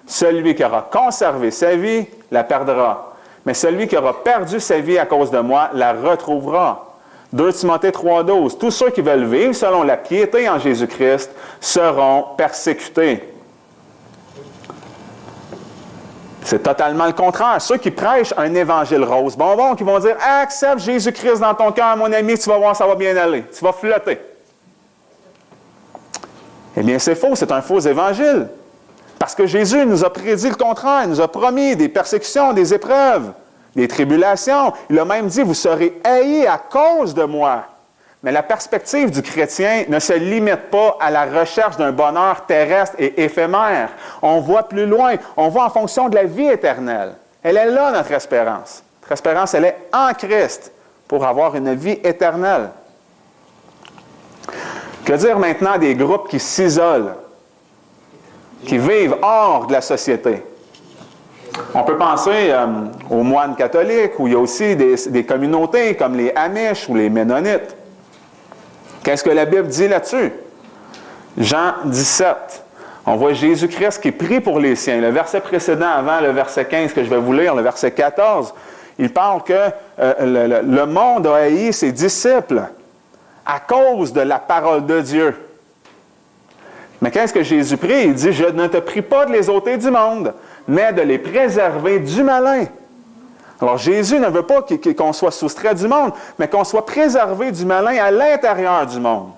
Celui qui aura conservé sa vie la perdra. Mais celui qui aura perdu sa vie à cause de moi la retrouvera. » 2 Timothée 3,12. Tous ceux qui veulent vivre selon la piété en Jésus-Christ seront persécutés. C'est totalement le contraire. Ceux qui prêchent un évangile rose bonbon, qui vont dire « Accepte Jésus-Christ dans ton cœur, mon ami, tu vas voir, ça va bien aller. Tu vas flotter. » Eh bien, c'est faux, c'est un faux évangile. Parce que Jésus nous a prédit le contraire. Il nous a promis des persécutions, des épreuves, des tribulations. Il a même dit, vous serez haïs à cause de moi. Mais la perspective du chrétien ne se limite pas à la recherche d'un bonheur terrestre et éphémère. On voit plus loin. On voit en fonction de la vie éternelle. Elle est là, notre espérance. Notre espérance, elle est en Christ pour avoir une vie éternelle. Que dire maintenant des groupes qui s'isolent, qui vivent hors de la société? On peut penser aux moines catholiques, où il y a aussi des communautés comme les Amish ou les Ménonites. Qu'est-ce que la Bible dit là-dessus? Jean 17. On voit Jésus-Christ qui prie pour les siens. Le verset précédent, avant le verset 15 que je vais vous lire, le verset 14, il parle que le monde a haï ses disciples à cause de la parole de Dieu. Mais qu'est-ce que Jésus prie? Il dit, « Je ne te prie pas de les ôter du monde, mais de les préserver du malin. » Alors Jésus ne veut pas qu'on soit soustrait du monde, mais qu'on soit préservé du malin à l'intérieur du monde.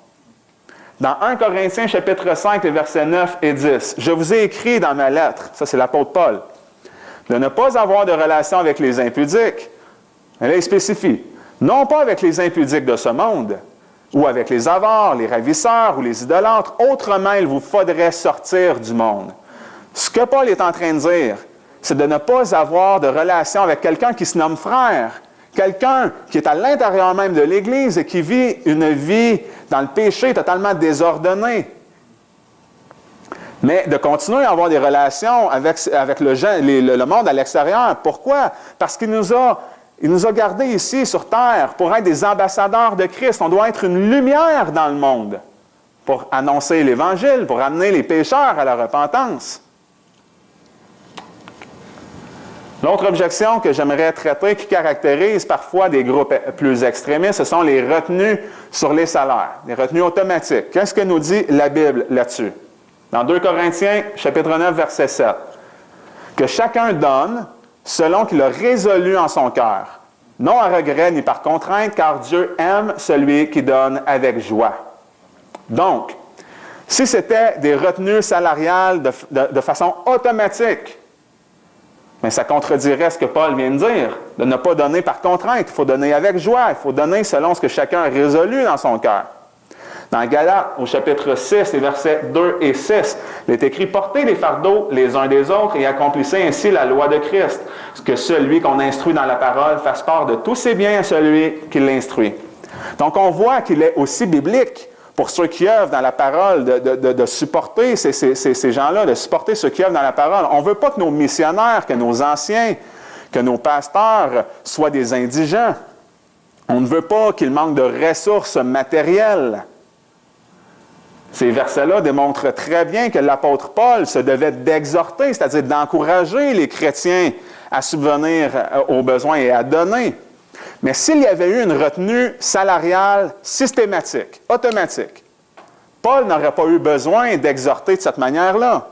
Dans 1 Corinthiens chapitre 5, les versets 9 et 10, « Je vous ai écrit dans ma lettre, ça c'est l'apôtre Paul, de ne pas avoir de relation avec les impudiques. » Elle est spécifiée. « Non pas avec les impudiques de ce monde, ou avec les avares, les ravisseurs ou les idolâtres. Autrement, il vous faudrait sortir du monde. » Ce que Paul est en train de dire, c'est de ne pas avoir de relation avec quelqu'un qui se nomme frère, quelqu'un qui est à l'intérieur même de l'Église et qui vit une vie dans le péché totalement désordonnée. Mais de continuer à avoir des relations avec le monde à l'extérieur. Pourquoi? Parce qu'il nous a gardés ici sur terre pour être des ambassadeurs de Christ. On doit être une lumière dans le monde pour annoncer l'Évangile, pour amener les pécheurs à la repentance. L'autre objection que j'aimerais traiter, qui caractérise parfois des groupes plus extrémistes, ce sont les retenues sur les salaires, les retenues automatiques. Qu'est-ce que nous dit la Bible là-dessus? Dans 2 Corinthiens, chapitre 9, verset 7. « Que chacun donne selon qu'il a résolu en son cœur, non à regret ni par contrainte, car Dieu aime celui qui donne avec joie. » Donc, si c'était des retenues salariales de façon automatique, mais ça contredirait ce que Paul vient de dire, de ne pas donner par contrainte. Il faut donner avec joie, il faut donner selon ce que chacun a résolu dans son cœur. Dans Galates, au chapitre 6, les versets 2 et 6, il est écrit « Portez les fardeaux les uns des autres et accomplissez ainsi la loi de Christ, que celui qu'on instruit dans la parole fasse part de tous ses biens à celui qui l'instruit. » Donc on voit qu'il est aussi biblique pour ceux qui œuvrent dans la parole, de supporter ces gens-là, de supporter ceux qui œuvrent dans la parole. On ne veut pas que nos missionnaires, que nos anciens, que nos pasteurs soient des indigents. On ne veut pas qu'ils manquent de ressources matérielles. Ces versets-là démontrent très bien que l'apôtre Paul se devait d'exhorter, c'est-à-dire d'encourager les chrétiens à subvenir aux besoins et à donner. Mais s'il y avait eu une retenue salariale systématique, automatique, Paul n'aurait pas eu besoin d'exhorter de cette manière-là.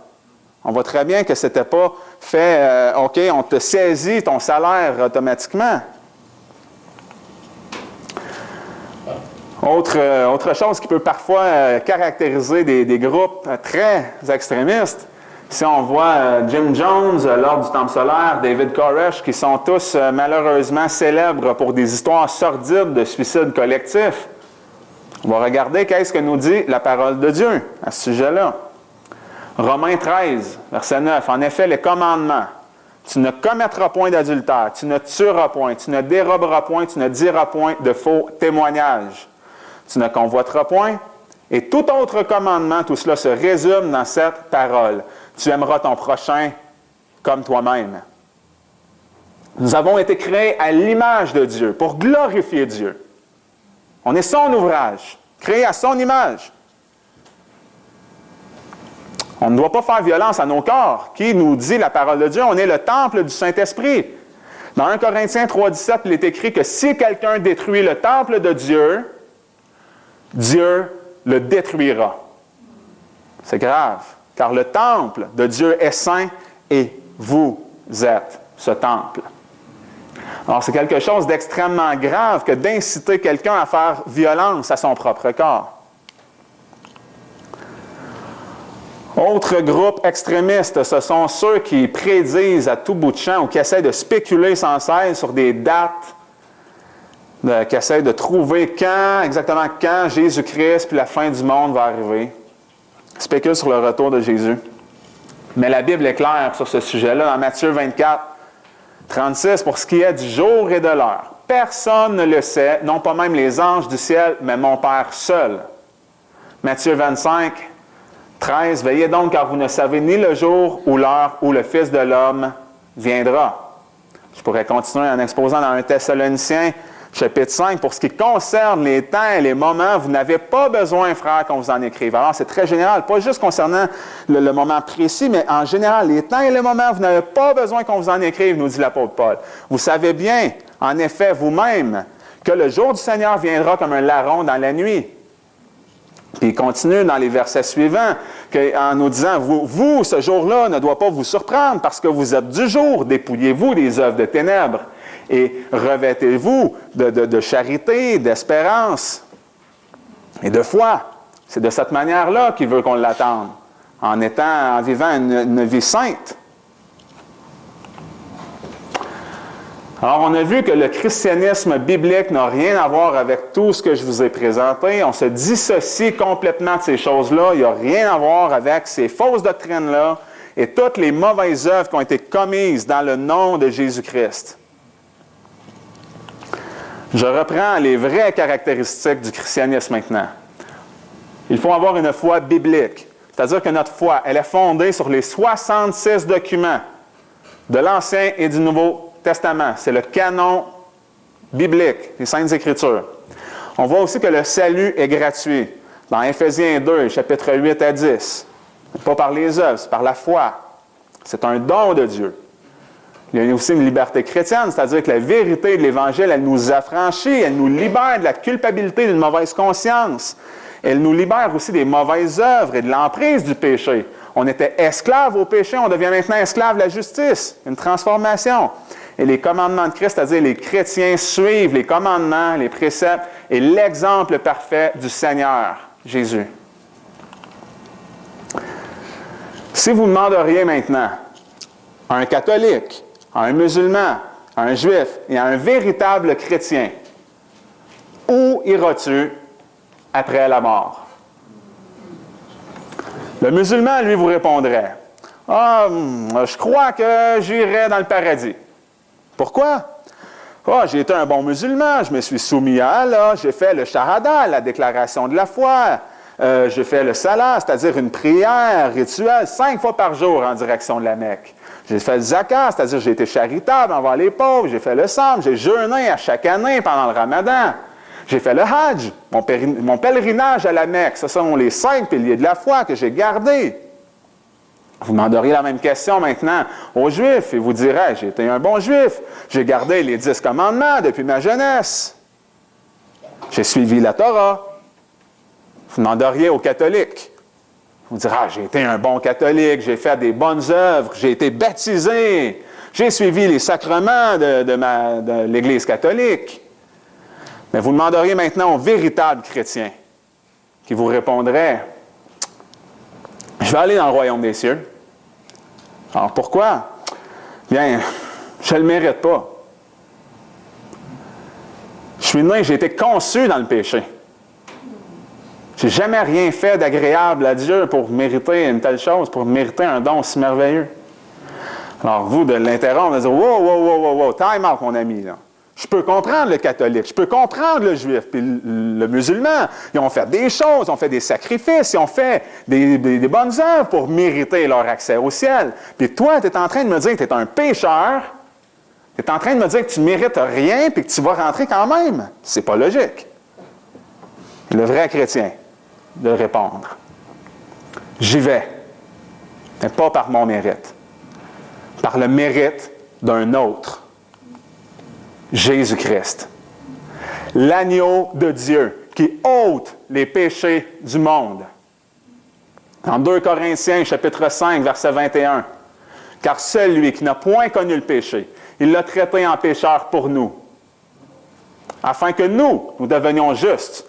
On voit très bien que ce n'était pas fait, OK, on te saisit ton salaire automatiquement. Autre chose qui peut parfois caractériser des groupes très extrémistes, si on voit Jim Jones, l'Ordre du Temple solaire, David Koresh, qui sont tous malheureusement célèbres pour des histoires sordides de suicide collectif, on va regarder qu'est-ce que nous dit la parole de Dieu à ce sujet-là. Romains 13, verset 9. En effet, les commandements. Tu ne commettras point d'adultère, tu ne tueras point, tu ne déroberas point, tu ne diras point de faux témoignages. Tu ne convoiteras point. Et tout autre commandement, tout cela se résume dans cette parole. Tu aimeras ton prochain comme toi-même. Nous avons été créés à l'image de Dieu, pour glorifier Dieu. On est son ouvrage, créé à son image. On ne doit pas faire violence à nos corps. Qui nous dit la parole de Dieu? On est le temple du Saint-Esprit. Dans 1 Corinthiens 3,17, il est écrit que si quelqu'un détruit le temple de Dieu, Dieu le détruira. C'est grave, car le temple de Dieu est saint et vous êtes ce temple. Alors, c'est quelque chose d'extrêmement grave que d'inciter quelqu'un à faire violence à son propre corps. Autre groupe extrémiste, ce sont ceux qui prédisent à tout bout de champ ou qui essaient de spéculer sans cesse sur des dates, qui essaient de trouver exactement quand Jésus-Christ puis la fin du monde va arriver. Ils spéculent sur le retour de Jésus. Mais la Bible est claire sur ce sujet-là. Dans Matthieu 24, 36, pour ce qui est du jour et de l'heure, personne ne le sait, non pas même les anges du ciel, mais mon Père seul. Matthieu 25, 13, veillez donc car vous ne savez ni le jour ou l'heure où le Fils de l'homme viendra. Je pourrais continuer en exposant dans 1 Thessaloniciens, chapitre 5, pour ce qui concerne les temps et les moments, vous n'avez pas besoin, frères, qu'on vous en écrive. Alors, c'est très général, pas juste concernant le moment précis, mais en général, les temps et les moments, vous n'avez pas besoin qu'on vous en écrive, nous dit l'apôtre Paul. Vous savez bien, en effet, vous-même, que le jour du Seigneur viendra comme un larron dans la nuit. Puis il continue dans les versets suivants en nous disant, vous, ce jour-là ne doit pas vous surprendre parce que vous êtes du jour, dépouillez-vous des œuvres de ténèbres et revêtez-vous de charité, d'espérance et de foi. C'est de cette manière-là qu'il veut qu'on l'attende, en vivant une vie sainte. Alors, on a vu que le christianisme biblique n'a rien à voir avec tout ce que je vous ai présenté. On se dissocie complètement de ces choses-là. Il n'y a rien à voir avec ces fausses doctrines-là et toutes les mauvaises œuvres qui ont été commises dans le nom de Jésus-Christ. Je reprends les vraies caractéristiques du christianisme maintenant. Il faut avoir une foi biblique. C'est-à-dire que notre foi, elle est fondée sur les 66 documents de l'Ancien et du Nouveau Testament. C'est le canon biblique, les Saintes Écritures. On voit aussi que le salut est gratuit. Dans Éphésiens 2, chapitres 8 à 10. Pas par les œuvres, c'est par la foi. C'est un don de Dieu. Il y a aussi une liberté chrétienne, c'est-à-dire que la vérité de l'Évangile, elle nous affranchit, elle nous libère de la culpabilité d'une mauvaise conscience. Elle nous libère aussi des mauvaises œuvres et de l'emprise du péché. On était esclaves au péché, on devient maintenant esclaves de la justice. Une transformation. Et les commandements de Christ, c'est-à-dire les chrétiens suivent les commandements, les préceptes et l'exemple parfait du Seigneur, Jésus. Si vous demanderiez maintenant à un catholique, à un musulman, à un juif et à un véritable chrétien, où iras-tu après la mort? Le musulman, lui, vous répondrait, « Ah, je crois que j'irai dans le paradis. » Pourquoi? Ah, j'ai été un bon musulman, je me suis soumis à Allah, j'ai fait le shahada, la déclaration de la foi, j'ai fait le salat, c'est-à-dire une prière rituelle 5 fois par jour en direction de la Mecque. J'ai fait le zakat, c'est-à-dire j'ai été charitable envers les pauvres, j'ai fait le sam, j'ai jeûné à chaque année pendant le ramadan. J'ai fait le Hajj, mon pèlerinage à la Mecque. Ce sont les 5 piliers de la foi que j'ai gardés. Vous demanderiez la même question maintenant aux Juifs et vous direz, j'ai été un bon Juif. J'ai gardé les 10 commandements depuis ma jeunesse. J'ai suivi la Torah. Vous demanderiez aux catholiques. Vous direz, j'ai été un bon catholique, j'ai fait des bonnes œuvres, j'ai été baptisé, j'ai suivi les sacrements de l'Église catholique. Mais vous demanderiez maintenant aux véritables chrétiens qui vous répondraient, je vais aller dans le royaume des cieux. Alors pourquoi? Bien, je ne le mérite pas. Je suis né, j'ai été conçu dans le péché. Je n'ai jamais rien fait d'agréable à Dieu pour mériter une telle chose, pour mériter un don si merveilleux. Alors vous, de l'interrompre, de dire, wow, time out, mon ami, là. Je peux comprendre le catholique, je peux comprendre le juif, puis le musulman. Ils ont fait des choses, ils ont fait des sacrifices, ils ont fait des bonnes œuvres pour mériter leur accès au ciel. Puis toi, tu es en train de me dire que tu es un pécheur, tu es en train de me dire que tu ne mérites rien, puis que tu vas rentrer quand même. C'est pas logique. Le vrai chrétien, de répondre, j'y vais, mais pas par mon mérite, par le mérite d'un autre. Jésus-Christ, l'agneau de Dieu qui ôte les péchés du monde. En 2 Corinthiens, chapitre 5, verset 21, « Car celui qui n'a point connu le péché, il l'a traité en pécheur pour nous, afin que nous devenions justes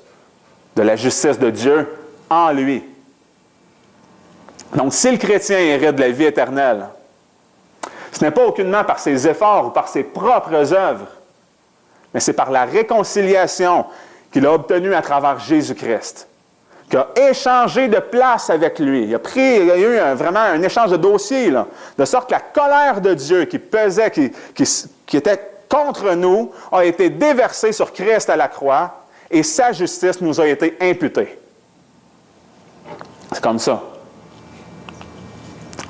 de la justice de Dieu en lui. » Donc, si le chrétien hérite de la vie éternelle, ce n'est pas aucunement par ses efforts ou par ses propres œuvres, mais c'est par la réconciliation qu'il a obtenue à travers Jésus-Christ, qu'il a échangé de place avec lui. Il y a eu vraiment un échange de dossiers, là, de sorte que la colère de Dieu qui pesait, qui était contre nous, a été déversée sur Christ à la croix, et sa justice nous a été imputée. C'est comme ça.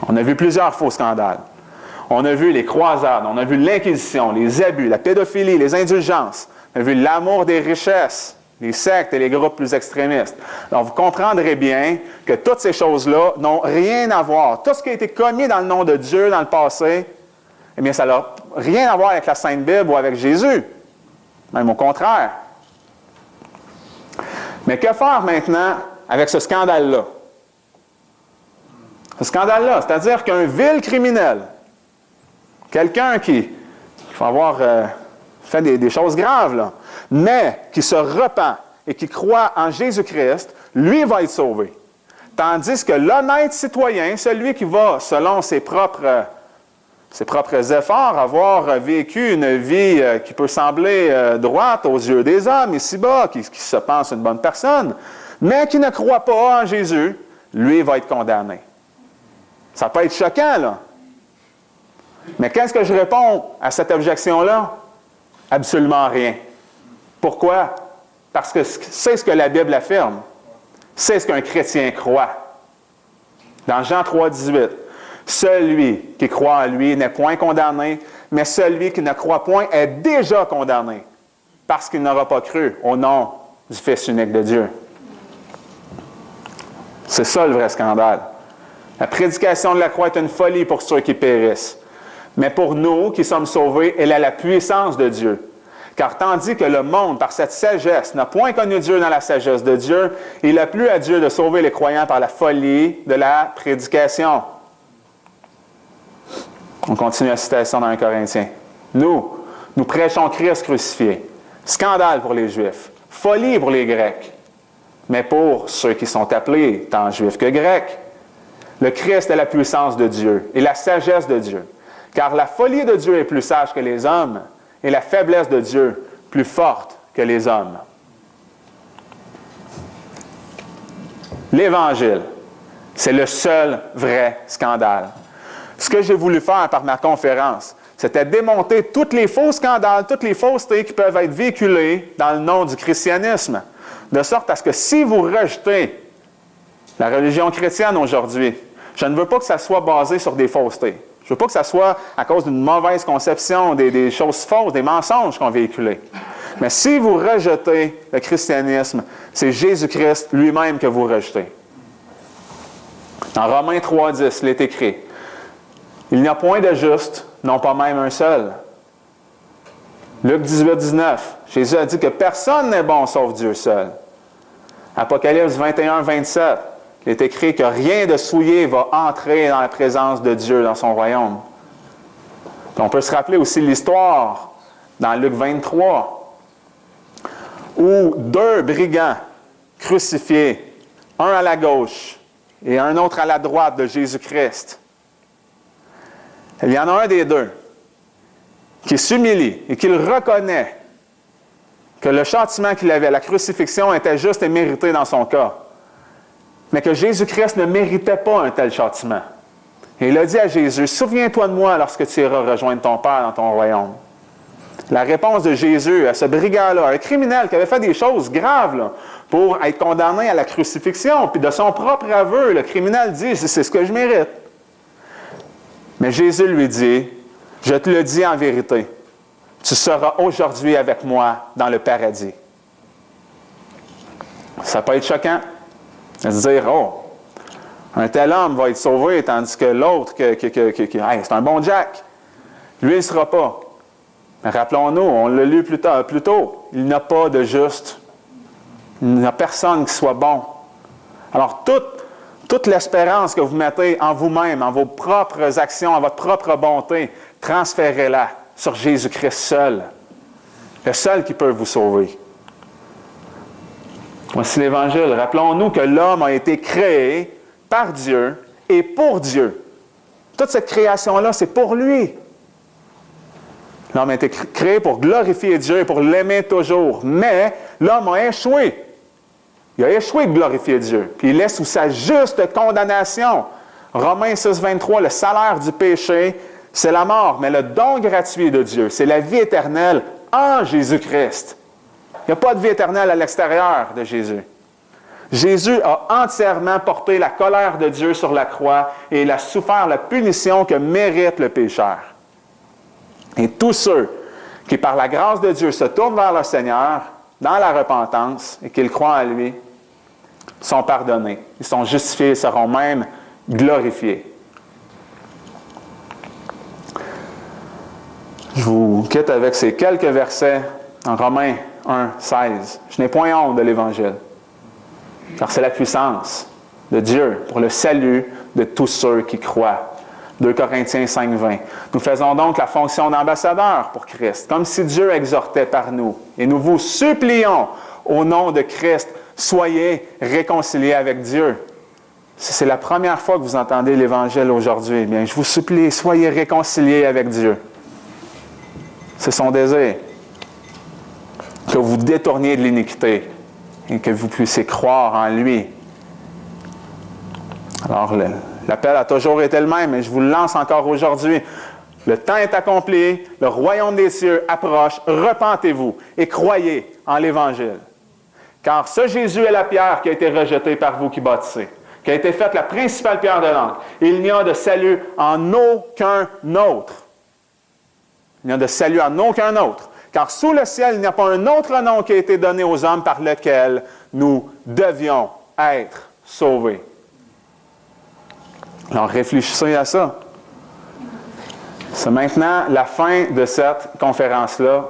On a vu plusieurs faux scandales. On a vu les croisades, on a vu l'Inquisition, les abus, la pédophilie, les indulgences. On a vu l'amour des richesses, les sectes et les groupes plus extrémistes. Alors, vous comprendrez bien que toutes ces choses-là n'ont rien à voir. Tout ce qui a été commis dans le nom de Dieu dans le passé, eh bien, ça n'a rien à voir avec la Sainte Bible ou avec Jésus. Même au contraire. Mais que faire maintenant avec ce scandale-là? Ce scandale-là, c'est-à-dire qu'un vil criminel, quelqu'un qui faut avoir fait des choses graves, là, mais qui se repent et qui croit en Jésus-Christ, lui va être sauvé. Tandis que l'honnête citoyen, celui qui va, selon ses propres efforts, avoir vécu une vie qui peut sembler droite aux yeux des hommes ici-bas, qui se pense une bonne personne, mais qui ne croit pas en Jésus, lui va être condamné. Ça peut être choquant, là. Mais qu'est-ce que je réponds à cette objection-là? Absolument rien. Pourquoi? Parce que c'est ce que la Bible affirme. C'est ce qu'un chrétien croit. Dans Jean 3, 18, « Celui qui croit en lui n'est point condamné, mais celui qui ne croit point est déjà condamné, parce qu'il n'aura pas cru au nom du Fils unique de Dieu. » C'est ça le vrai scandale. La prédication de la croix est une folie pour ceux qui périssent. Mais pour nous qui sommes sauvés, elle a la puissance de Dieu. Car tandis que le monde, par cette sagesse, n'a point connu Dieu dans la sagesse de Dieu, il a plu à Dieu de sauver les croyants par la folie de la prédication. On continue la citation dans 1 Corinthiens. Nous prêchons Christ crucifié. Scandale pour les Juifs. Folie pour les Grecs. Mais pour ceux qui sont appelés, tant Juifs que Grecs, le Christ est la puissance de Dieu et la sagesse de Dieu. Car la folie de Dieu est plus sage que les hommes, et la faiblesse de Dieu plus forte que les hommes. L'Évangile, c'est le seul vrai scandale. Ce que j'ai voulu faire par ma conférence, c'était démonter tous les faux scandales, toutes les faussetés qui peuvent être véhiculées dans le nom du christianisme, de sorte à ce que si vous rejetez la religion chrétienne aujourd'hui, je ne veux pas que ça soit basé sur des faussetés. Je ne veux pas que ça soit à cause d'une mauvaise conception, des choses fausses, des mensonges qu'on véhicule. Mais si vous rejetez le christianisme, c'est Jésus-Christ lui-même que vous rejetez. Dans Romains 3,10, il est écrit « Il n'y a point de juste, non pas même un seul. » Luc 18,19, Jésus a dit que personne n'est bon sauf Dieu seul. Apocalypse 21,27, il est écrit que rien de souillé va entrer dans la présence de Dieu dans son royaume. On peut se rappeler aussi l'histoire dans Luc 23, où 2 brigands crucifiés, un à la gauche et un autre à la droite de Jésus-Christ. Il y en a un des deux qui s'humilie et qui reconnaît que le châtiment qu'il avait, la crucifixion, était juste et mérité dans son cas, mais que Jésus-Christ ne méritait pas un tel châtiment. Et il a dit à Jésus, « Souviens-toi de moi lorsque tu iras rejoindre ton Père dans ton royaume. » La réponse de Jésus à ce brigand-là, un criminel qui avait fait des choses graves là, pour être condamné à la crucifixion, puis de son propre aveu, le criminel dit, « C'est ce que je mérite. » Mais Jésus lui dit, « Je te le dis en vérité, tu seras aujourd'hui avec moi dans le paradis. » Ça peut être choquant de se dire, « Oh, un tel homme va être sauvé, tandis que l'autre, hey, c'est un bon Jack. Lui, il ne sera pas. » Mais rappelons-nous, on l'a lu plus tôt, il n'y a pas de juste. Il n'y a personne qui soit bon. Alors, toute l'espérance que vous mettez en vous-même, en vos propres actions, en votre propre bonté, transférez-la sur Jésus-Christ seul. Le seul qui peut vous sauver. Voici l'Évangile. Rappelons-nous que l'homme a été créé par Dieu et pour Dieu. Toute cette création-là, c'est pour lui. L'homme a été créé pour glorifier Dieu et pour l'aimer toujours. Mais l'homme a échoué. Il a échoué de glorifier Dieu. Puis il est sous sa juste condamnation. Romains 6, 23, le salaire du péché, c'est la mort. Mais le don gratuit de Dieu, c'est la vie éternelle en Jésus-Christ. Il n'y a pas de vie éternelle à l'extérieur de Jésus. Jésus a entièrement porté la colère de Dieu sur la croix et il a souffert la punition que mérite le pécheur. Et tous ceux qui, par la grâce de Dieu, se tournent vers le Seigneur dans la repentance et qu'ils croient en lui, sont pardonnés. Ils sont justifiés, ils seront même glorifiés. Je vous quitte avec ces quelques versets en Romains 1, 16. Je n'ai point honte de l'Évangile, car c'est la puissance de Dieu pour le salut de tous ceux qui croient. 2 Corinthiens 5, 20. Nous faisons donc la fonction d'ambassadeur pour Christ, comme si Dieu exhortait par nous. Et nous vous supplions, au nom de Christ, soyez réconciliés avec Dieu. Si c'est la première fois que vous entendez l'Évangile aujourd'hui, eh bien, je vous supplie, soyez réconciliés avec Dieu. C'est son désir. Que vous détourniez de l'iniquité et que vous puissiez croire en lui. Alors, l'appel a toujours été le même, mais je vous le lance encore aujourd'hui. Le temps est accompli, le royaume des cieux approche, repentez-vous et croyez en l'Évangile. Car ce Jésus est la pierre qui a été rejetée par vous qui bâtissez, qui a été faite la principale pierre de l'angle. Il n'y a de salut en aucun autre. Il n'y a de salut en aucun autre. Car sous le ciel, il n'y a pas un autre nom qui a été donné aux hommes par lequel nous devions être sauvés. Alors, réfléchissez à ça. C'est maintenant la fin de cette conférence-là.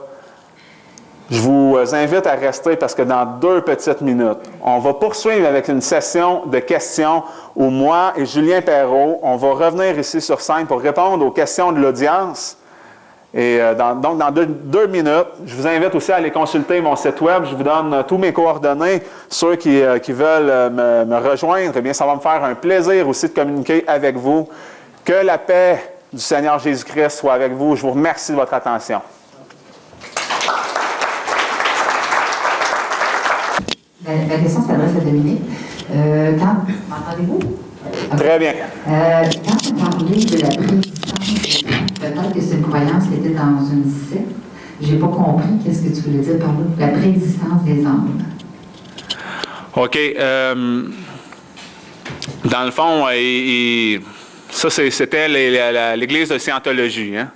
Je vous invite à rester parce que dans 2 petites minutes, on va poursuivre avec une session de questions où moi et Julien Perrault, on va revenir ici sur scène pour répondre aux questions de l'audience. Et donc, dans 2 minutes, je vous invite aussi à aller consulter mon site web. Je vous donne tous mes coordonnées. Ceux qui veulent me rejoindre, eh bien, ça va me faire un plaisir aussi de communiquer avec vous. Que la paix du Seigneur Jésus-Christ soit avec vous. Je vous remercie de votre attention. La question s'adresse à Dominique. M'entendez-vous? Très bien. Quand tu as parlé de la prédistance, peut-être que c'est une croyance qui était dans une secte. Je n'ai pas compris qu'est-ce que tu voulais dire par là, la prédistance des âmes. OK. Dans le fond, Ça, c'était l'Église de Scientologie. Hein?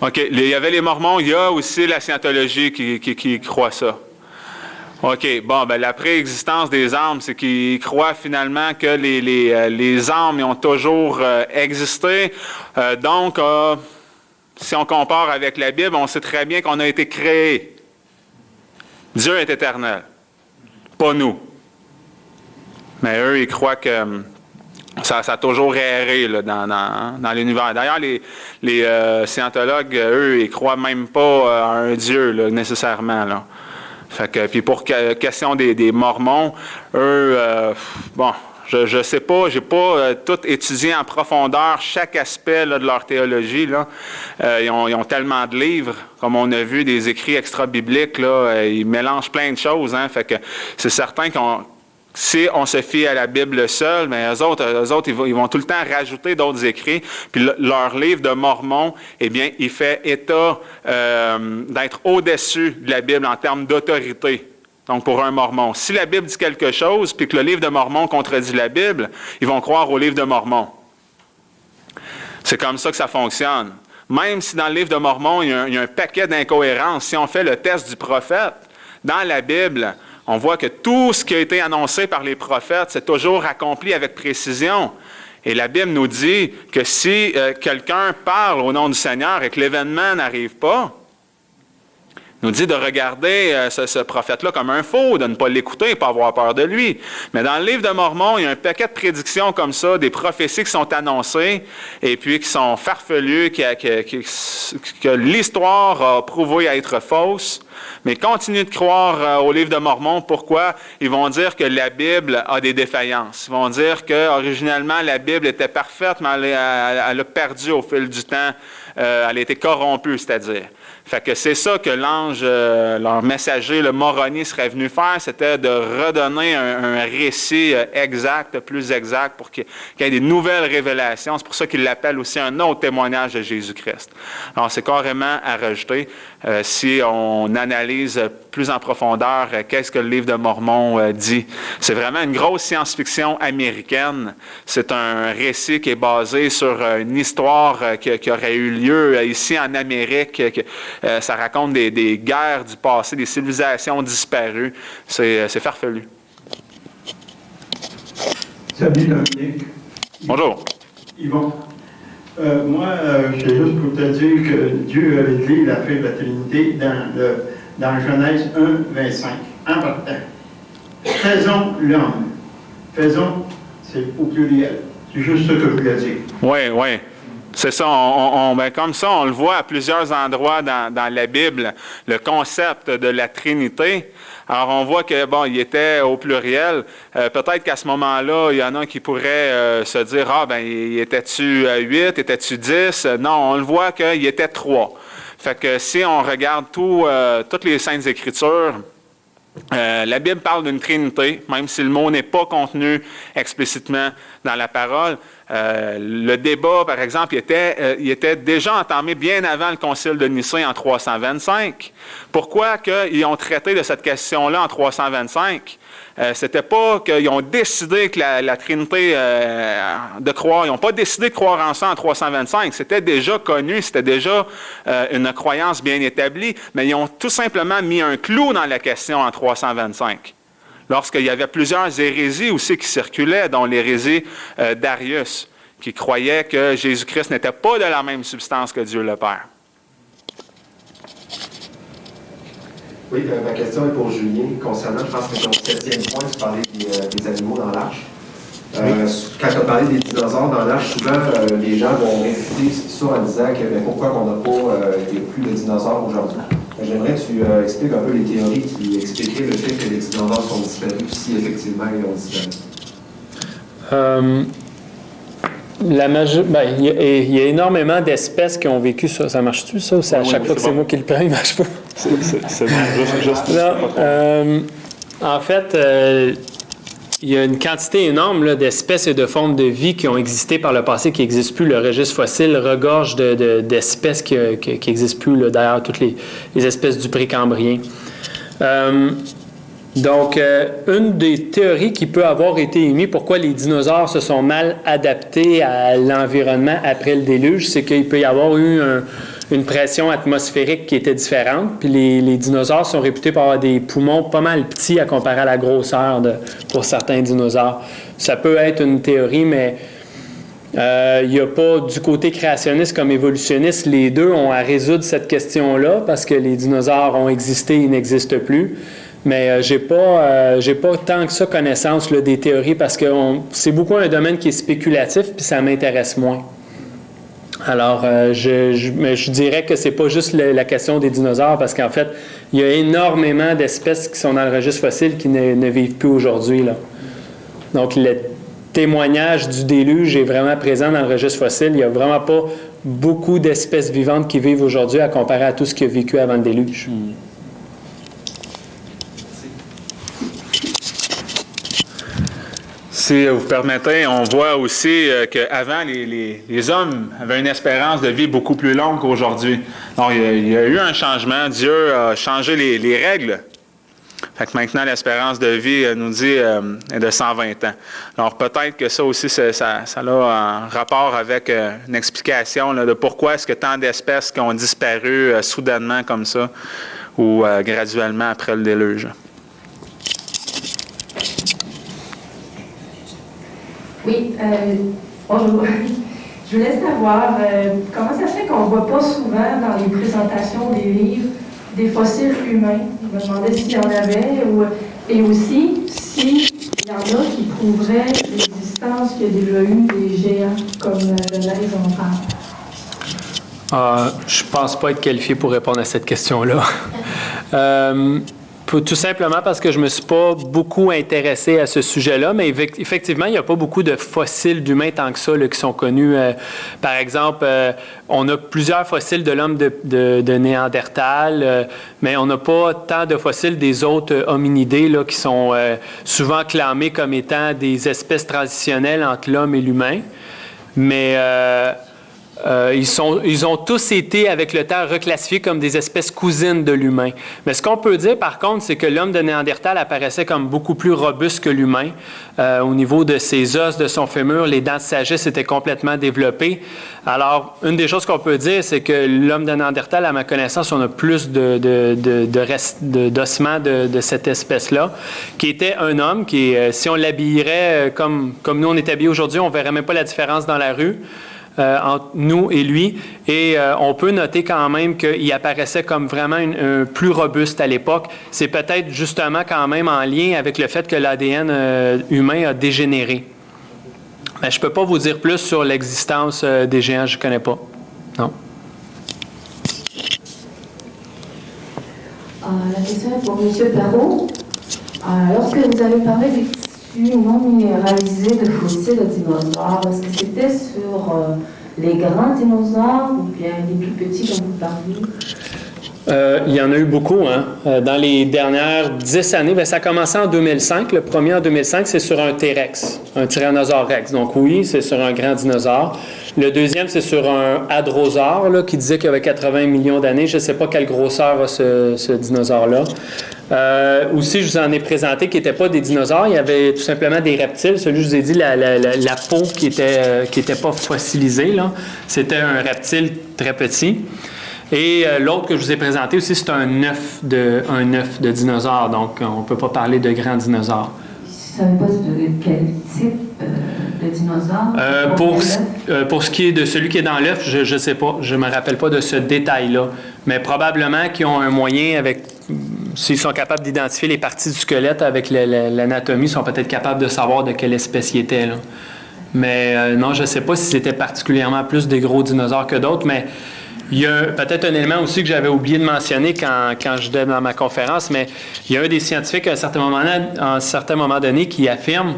OK. Il y avait les Mormons, il y a aussi la Scientologie qui croit ça. OK. Bon, ben la préexistence des âmes, c'est qu'ils croient finalement que les âmes ont toujours existé. Donc, si on compare avec la Bible, on sait très bien qu'on a été créé. Dieu est éternel. Pas nous. Mais eux, ils croient que ça a toujours erré là, dans l'univers. D'ailleurs, les scientologues, eux, ils croient même pas à un Dieu là, nécessairement. Là. Fait que, puis pour question des Mormons, eux, bon, je sais pas, j'ai pas tout étudié en profondeur chaque aspect là, de leur théologie. Là. Ils ont tellement de livres, comme on a vu, des écrits extra-bibliques, là, ils mélangent plein de choses. Hein, fait que c'est certain si on se fie à la Bible seule, mais eux autres ils vont tout le temps rajouter d'autres écrits. Puis leur livre de Mormon, eh bien, il fait état d'être au-dessus de la Bible en termes d'autorité. Donc, pour un Mormon. Si la Bible dit quelque chose, puis que le livre de Mormon contredit la Bible, ils vont croire au livre de Mormon. C'est comme ça que ça fonctionne. Même si dans le livre de Mormon, il y a un paquet d'incohérences, si on fait le test du prophète, dans la Bible, on voit que tout ce qui a été annoncé par les prophètes, c'est toujours accompli avec précision. Et la Bible nous dit que si quelqu'un parle au nom du Seigneur et que l'événement n'arrive pas, nous dit de regarder ce prophète-là comme un faux, de ne pas l'écouter et pas avoir peur de lui. Mais dans le livre de Mormon, il y a un paquet de prédictions comme ça, des prophéties qui sont annoncées et puis qui sont farfelues, que l'histoire a prouvé être fausse. Mais continuez de croire au livre de Mormon. Pourquoi? Ils vont dire que la Bible a des défaillances. Ils vont dire qu'originellement, la Bible était parfaite, mais elle a perdu au fil du temps. Elle a été corrompue, c'est-à-dire. Fait que c'est ça que l'ange, leur messager, le Moroni, serait venu faire, c'était de redonner un récit exact, plus exact, pour qu'il y ait des nouvelles révélations. C'est pour ça qu'il l'appelle aussi un autre témoignage de Jésus-Christ. Alors, c'est carrément à rejeter si on analyse plus en profondeur qu'est-ce que le livre de Mormon dit. C'est vraiment une grosse science-fiction américaine. C'est un récit qui est basé sur une histoire qui aurait eu lieu ici en Amérique. Ça raconte des guerres du passé, des civilisations disparues. C'est farfelu. Salut Dominique. Bonjour. Yvon. Moi, je vais juste pour te dire que Dieu avait dit la fête de la Trinité dans Genèse 1, 25. En partant. Faisons l'homme. Faisons, c'est au pluriel. C'est juste ce que je voulais dire. Oui, oui. C'est ça, ben comme ça, on le voit à plusieurs endroits dans la Bible, le concept de la Trinité. Alors, on voit que, bon, il était au pluriel. Peut-être qu'à ce moment-là, il y en a qui pourraient se dire, ah, ben, était-tu 8, était-tu 10? Non, on le voit qu'il était 3. Fait que si on regarde toutes les Saintes Écritures, la Bible parle d'une Trinité, même si le mot n'est pas contenu explicitement dans la parole. Le débat, par exemple, il était déjà entamé bien avant le Concile de Nicée en 325. Pourquoi ils ont traité de cette question-là en 325? C'était pas qu'ils ont décidé que la Trinité de croire, ils n'ont pas décidé de croire en ça en 325. C'était déjà connu, c'était déjà une croyance bien établie, mais ils ont tout simplement mis un clou dans la question en 325. Lorsqu'il y avait plusieurs hérésies aussi qui circulaient, dont l'hérésie d'Arius, qui croyait que Jésus-Christ n'était pas de la même substance que Dieu le Père. Oui, ma question est pour Julien. Concernant, je pense que ton 7e point, tu parlais des animaux dans l'arche. Quand tu as parlé des dinosaures dans l'arche, souvent, les gens vont réfuter ça en disant que pourquoi on n'a pas plus de dinosaures aujourd'hui. J'aimerais que tu expliques un peu les théories qui expliqueraient le fait que les dinosaures sont disparus, si effectivement ils ont disparu. Il y a énormément d'espèces qui ont vécu ça. Ça marche-tu, ça? Ou c'est à chaque fois que c'est moi qui le prends, il ne marche pas? C'est bon, juste non, en fait, il y a une quantité énorme là, d'espèces et de formes de vie qui ont existé par le passé, qui n'existent plus. Le registre fossile regorge d'espèces qui n'existent plus, là, d'ailleurs, toutes les espèces du Précambrien. Donc, une des théories qui peut avoir été émise, pourquoi les dinosaures se sont mal adaptés à l'environnement après le déluge, c'est qu'il peut y avoir eu une pression atmosphérique qui était différente, puis les dinosaures sont réputés pour avoir des poumons pas mal petits à comparer à la grosseur pour certains dinosaures. Ça peut être une théorie, mais il n'y a pas, du côté créationniste comme évolutionniste, les deux ont à résoudre cette question-là parce que les dinosaures ont existé, ils n'existent plus. Mais j'ai pas tant que ça connaissance là, des théories parce que c'est beaucoup un domaine qui est spéculatif puis ça m'intéresse moins. Alors, je dirais que c'est pas juste la question des dinosaures parce qu'en fait, il y a énormément d'espèces qui sont dans le registre fossile qui ne vivent plus aujourd'hui, là. Donc, le témoignage du déluge est vraiment présent dans le registre fossile. Il n'y a vraiment pas beaucoup d'espèces vivantes qui vivent aujourd'hui à comparer à tout ce qui a vécu avant le déluge. Si vous permettez, on voit aussi qu'avant, les hommes avaient une espérance de vie beaucoup plus longue qu'aujourd'hui. Donc, il y a eu un changement. Dieu a changé les règles. Fait que maintenant, l'espérance de vie, nous dit, est de 120 ans. Alors, peut-être que ça aussi, ça a un rapport avec une explication là, de pourquoi est-ce que tant d'espèces qui ont disparu soudainement comme ça ou graduellement après le déluge. Oui, bonjour. Je voulais savoir comment ça se fait qu'on ne voit pas souvent dans les présentations des livres des fossiles humains. Je me demandais s'il y en avait et aussi s'il y en a qui prouveraient l'existence qu'il y a déjà eu des géants comme le Genèse en parle. Je ne pense pas être qualifié pour répondre à cette question-là. Tout simplement parce que je ne me suis pas beaucoup intéressé à ce sujet-là, mais effectivement, il n'y a pas beaucoup de fossiles d'humains tant que ça là, qui sont connus. Par exemple, on a plusieurs fossiles de l'homme de Néandertal, mais on n'a pas tant de fossiles des autres hominidés là, qui sont souvent clamés comme étant des espèces transitionnelles entre l'homme et l'humain. Mais ils ont tous été, avec le temps, reclassifiés comme des espèces cousines de l'humain. Mais ce qu'on peut dire, par contre, c'est que l'homme de Néandertal apparaissait comme beaucoup plus robuste que l'humain. Au niveau de ses os, de son fémur, les dents de sagesse étaient complètement développées. Alors, une des choses qu'on peut dire, c'est que l'homme de Néandertal, à ma connaissance, on a plus d'ossements de cette espèce-là, qui était un homme qui, si on l'habillerait comme nous on est habillés aujourd'hui, on ne verrait même pas la différence dans la rue. Entre nous et lui, et on peut noter quand même qu'il apparaissait comme vraiment un plus robuste à l'époque. C'est peut-être justement quand même en lien avec le fait que l'ADN humain a dégénéré. Mais je ne peux pas vous dire plus sur l'existence des géants, je ne connais pas. Non. La question est pour M. Perrault. Lorsque vous avez parlé des non minéralisé de fossiles de dinosaures. Est-ce que c'était sur les grands dinosaures ou bien les plus petits comme vous parliez? Il y en a eu beaucoup. Hein? Dans les dernières 10 années, bien, ça a commencé en 2005. Le premier en 2005, c'est sur un T-Rex, un Tyrannosaure Rex. Donc oui, c'est sur un grand dinosaure. Le deuxième, c'est sur un hadrosaure là, qui disait qu'il y avait 80 millions d'années. Je ne sais pas quelle grosseur a ce dinosaure-là. Aussi, je vous en ai présenté qui n'étaient pas des dinosaures. Il y avait tout simplement des reptiles. Celui que je vous ai dit, la peau qui était pas fossilisée, là, c'était un reptile très petit. Et l'autre que je vous ai présenté aussi, c'est un œuf de dinosaure. Donc, on ne peut pas parler de grands dinosaures. Je ne savais pas de quel type de dinosaure? Pour ce qui est de celui qui est dans l'œuf, je ne sais pas. Je ne me rappelle pas de ce détail-là. Mais probablement qu'ils ont un moyen s'ils sont capables d'identifier les parties du squelette avec l'anatomie, ils sont peut-être capables de savoir de quelle espèce il était. Là. Mais non, je ne sais pas si c'était particulièrement plus des gros dinosaures que d'autres, mais il y a peut-être un élément aussi que j'avais oublié de mentionner quand j'étais dans ma conférence, mais il y a un des scientifiques à un certain moment donné qui affirme,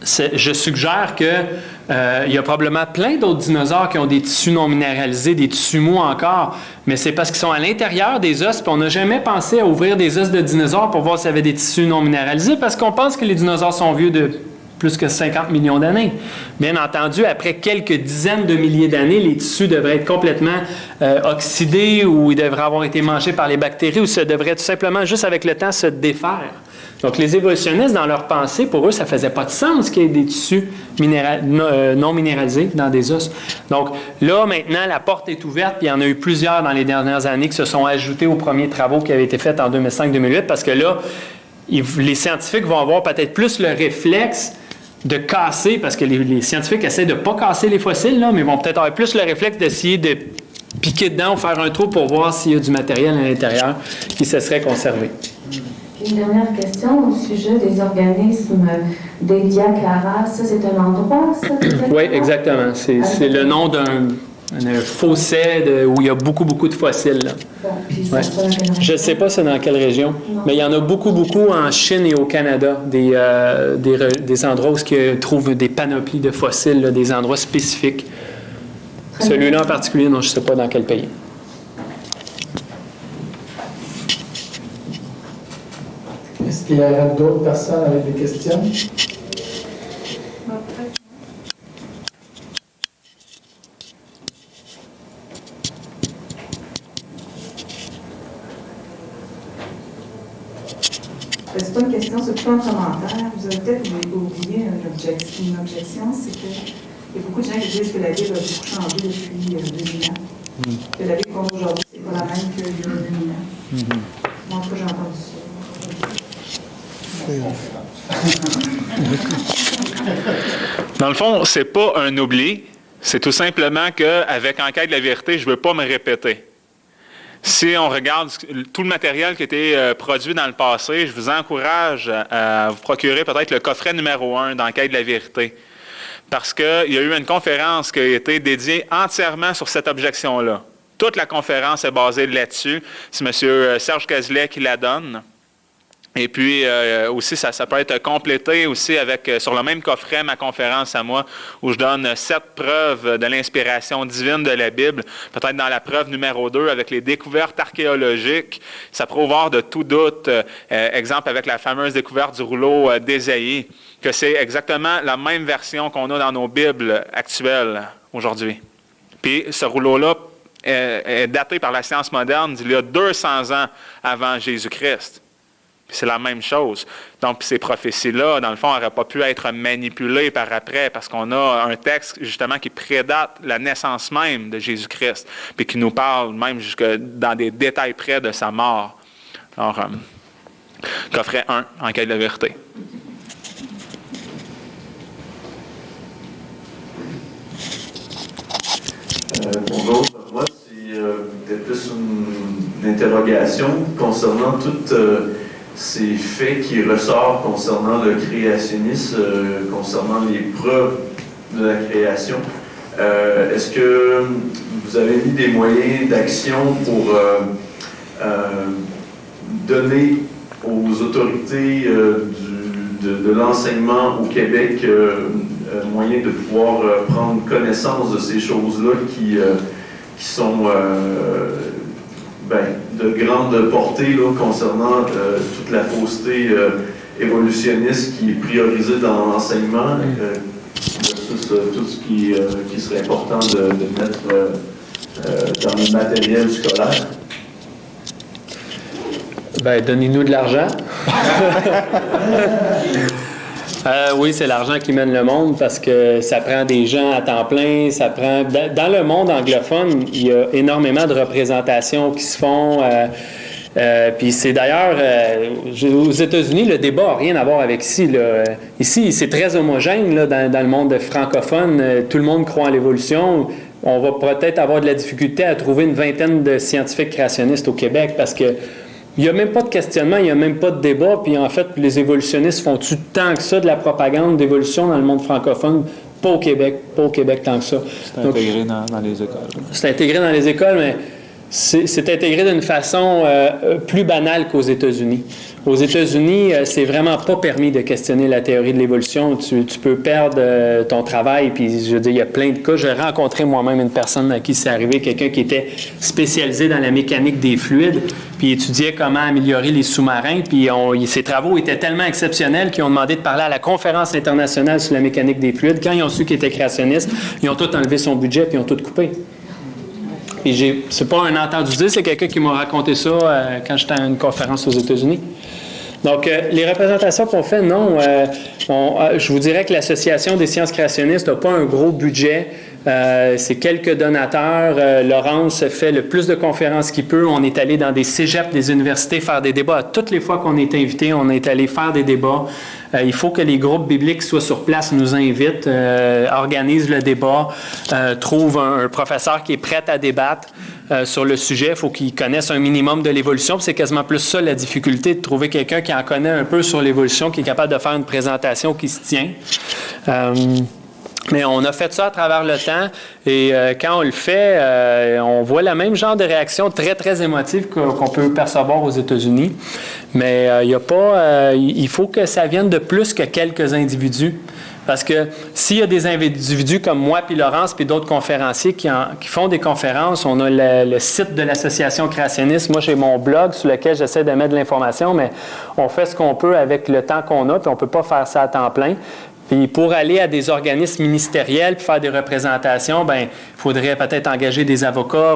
je suggère que il y a probablement plein d'autres dinosaures qui ont des tissus non minéralisés, des tissus mous encore, mais c'est parce qu'ils sont à l'intérieur des os, puis on n'a jamais pensé à ouvrir des os de dinosaures pour voir s'il y avait des tissus non minéralisés, parce qu'on pense que les dinosaures sont vieux de plus que 50 millions d'années. Bien entendu, après quelques dizaines de milliers d'années, les tissus devraient être complètement oxydés ou ils devraient avoir été mangés par les bactéries ou ça devrait tout simplement, juste avec le temps, se défaire. Donc, les évolutionnistes, dans leur pensée, pour eux, ça ne faisait pas de sens qu'il y ait des tissus non minéralisés dans des os. Donc, là, maintenant, la porte est ouverte, puis il y en a eu plusieurs dans les dernières années qui se sont ajoutés aux premiers travaux qui avaient été faits en 2005-2008, parce que là, les scientifiques vont avoir peut-être plus le réflexe de casser, parce que les scientifiques essaient de ne pas casser les fossiles, là, mais vont peut-être avoir plus le réflexe d'essayer de piquer dedans ou faire un trou pour voir s'il y a du matériel à l'intérieur qui se serait conservé. Une dernière question au sujet des organismes d'Elia Clara. Ça, c'est un endroit, ça? Oui, exactement. C'est le nom d'un fossé où il y a beaucoup de fossiles. Là. Bon, puis Ouais. Je ne sais pas c'est dans quelle région, mais il y en a beaucoup en Chine et au Canada, des endroits où ils trouvent des panoplies de fossiles, là, des endroits spécifiques. Celui-là en particulier, non, je ne sais pas dans quel pays. Est-ce qu'il y a d'autres personnes avec des questions? C'est pas une question, c'est plutôt un commentaire. Vous avez peut-être oublié une objection, c'est qu'il y a beaucoup de gens qui disent que la Bible a beaucoup changé depuis 2000 ans. Que la Bible qu'on a aujourd'hui, c'est pas la même qu'il y a 2000 ans. Moi, en tout cas, j'ai entendu ça. Dans le fond, c'est pas un oubli, c'est tout simplement qu'avec Enquête de la vérité, je ne veux pas me répéter. Si on regarde tout le matériel qui a été produit dans le passé, je vous encourage à vous procurer peut-être le coffret numéro 1 d'Enquête de la vérité. Parce qu'il y a eu une conférence qui a été dédiée entièrement sur cette objection-là. Toute la conférence est basée là-dessus. C'est M. Serge Cazelet qui la donne. Et puis aussi, ça peut être complété aussi avec, sur le même coffret, ma conférence à moi, où je donne 7 preuves de l'inspiration divine de la Bible. Peut-être dans la preuve numéro 2, avec les découvertes archéologiques. Ça prouve hors de tout doute, exemple avec la fameuse découverte du rouleau d'Ésaïe, que c'est exactement la même version qu'on a dans nos Bibles actuelles aujourd'hui. Puis ce rouleau-là est daté par la science moderne d'il y a 200 ans avant Jésus-Christ. C'est la même chose. Donc, ces prophéties-là, dans le fond, n'auraient pas pu être manipulées par après parce qu'on a un texte, justement, qui prédate la naissance même de Jésus-Christ, puis qui nous parle même jusque dans des détails près de sa mort. Alors, coffret 1, Enquête de la vérité. Bonjour, moi, c'est peut-être plus une interrogation concernant toutes ces faits qui ressortent concernant le créationnisme, concernant les preuves de la création. Est-ce que vous avez mis des moyens d'action pour donner aux autorités de l'enseignement au Québec moyen de pouvoir prendre connaissance de ces choses-là qui sont de grande portée là, concernant toute la fausseté évolutionniste qui est priorisée dans l'enseignement, versus tout ce qui serait important de mettre dans le matériel scolaire? Donnez-nous de l'argent. Oui, c'est l'argent qui mène le monde parce que ça prend des gens à temps plein, ça prend... Dans le monde anglophone, il y a énormément de représentations qui se font. Puis c'est d'ailleurs, aux États-Unis, le débat n'a rien à voir avec ici. Là. Ici, c'est très homogène là, dans le monde francophone. Tout le monde croit en l'évolution. On va peut-être avoir de la difficulté à trouver une vingtaine de scientifiques créationnistes au Québec parce que il n'y a même pas de questionnement, il n'y a même pas de débat. Puis en fait, les évolutionnistes font-tu tant que ça de la propagande d'évolution dans le monde francophone? Pas au Québec tant que ça. C'est intégré dans les écoles. C'est intégré dans les écoles, mais C'est intégré d'une façon plus banale qu'aux États-Unis. Aux États-Unis, c'est vraiment pas permis de questionner la théorie de l'évolution. Tu peux perdre ton travail, puis je veux dire, il y a plein de cas. J'ai rencontré moi-même une personne à qui c'est arrivé, quelqu'un qui était spécialisé dans la mécanique des fluides, puis étudiait comment améliorer les sous-marins, puis ses travaux étaient tellement exceptionnels qu'ils ont demandé de parler à la conférence internationale sur la mécanique des fluides. Quand ils ont su qu'il était créationniste, ils ont tout enlevé son budget, puis ils ont tout coupé. Et c'est pas un entendu dire, c'est quelqu'un qui m'a raconté ça quand j'étais à une conférence aux États-Unis. Donc, les représentations qu'on fait, non. Je vous dirais que l'Association des sciences créationnistes n'a pas un gros budget. C'est quelques donateurs. Laurence fait le plus de conférences qu'il peut. On est allé dans des cégeps, des universités faire des débats. Toutes les fois qu'on est invité, on est allé faire des débats. Il faut que les groupes bibliques soient sur place, nous invitent, organisent le débat, trouvent un professeur qui est prêt à débattre sur le sujet. Il faut qu'il connaisse un minimum de l'évolution. C'est quasiment plus ça la difficulté, de trouver quelqu'un qui en connaît un peu sur l'évolution, qui est capable de faire une présentation qui se tient. Mais on a fait ça à travers le temps et quand on le fait, on voit le même genre de réaction très, très émotive qu'on peut percevoir aux États-Unis. Mais il faut que ça vienne de plus que quelques individus. Parce que s'il y a des individus comme moi, puis Laurence, puis d'autres conférenciers qui font des conférences, on a le site de l'Association créationniste. Moi, j'ai mon blog sur lequel j'essaie de mettre de l'information, mais on fait ce qu'on peut avec le temps qu'on a, puis on ne peut pas faire ça à temps plein. Puis pour aller à des organismes ministériels puis faire des représentations, bien, il faudrait peut-être engager des avocats,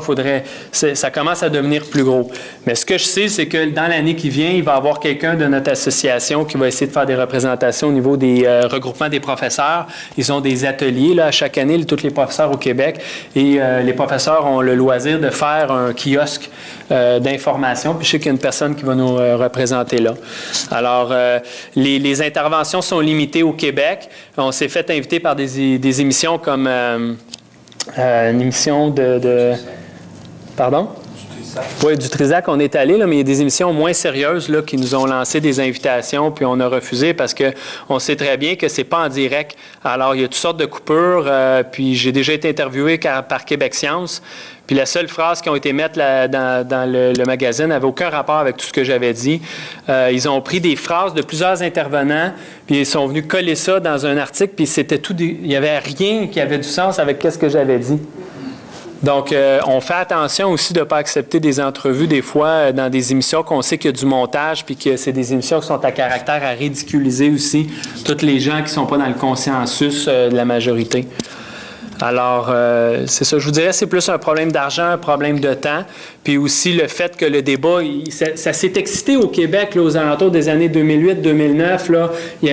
ça commence à devenir plus gros. Mais ce que je sais, c'est que dans l'année qui vient, il va y avoir quelqu'un de notre association qui va essayer de faire des représentations au niveau des regroupements des professeurs. Ils ont des ateliers là, chaque année, tous les professeurs au Québec, et les professeurs ont le loisir de faire un kiosque d'information. Puis je sais qu'il y a une personne qui va nous représenter là. Alors, les interventions sont limitées au Québec. On s'est fait inviter par des émissions comme une émission Pardon? Oui, du Trisac, on est allé, là, mais il y a des émissions moins sérieuses là, qui nous ont lancé des invitations, puis on a refusé parce qu'on sait très bien que c'est pas en direct. Alors, il y a toutes sortes de coupures, puis j'ai déjà été interviewé par Québec Science, puis la seule phrase qui ont été mises dans le magazine n'avait aucun rapport avec tout ce que j'avais dit. Ils ont pris des phrases de plusieurs intervenants, puis ils sont venus coller ça dans un article, puis c'était tout il n'y avait rien qui avait du sens avec ce que j'avais dit. Donc, on fait attention aussi de ne pas accepter des entrevues, des fois, dans des émissions qu'on sait qu'il y a du montage, puis que c'est des émissions qui sont à caractère à ridiculiser aussi tous les gens qui ne sont pas dans le consensus de la majorité. Alors, c'est ça. Je vous dirais, c'est plus un problème d'argent, un problème de temps, puis aussi le fait que le débat, ça s'est excité au Québec là, aux alentours des années 2008-2009. Là,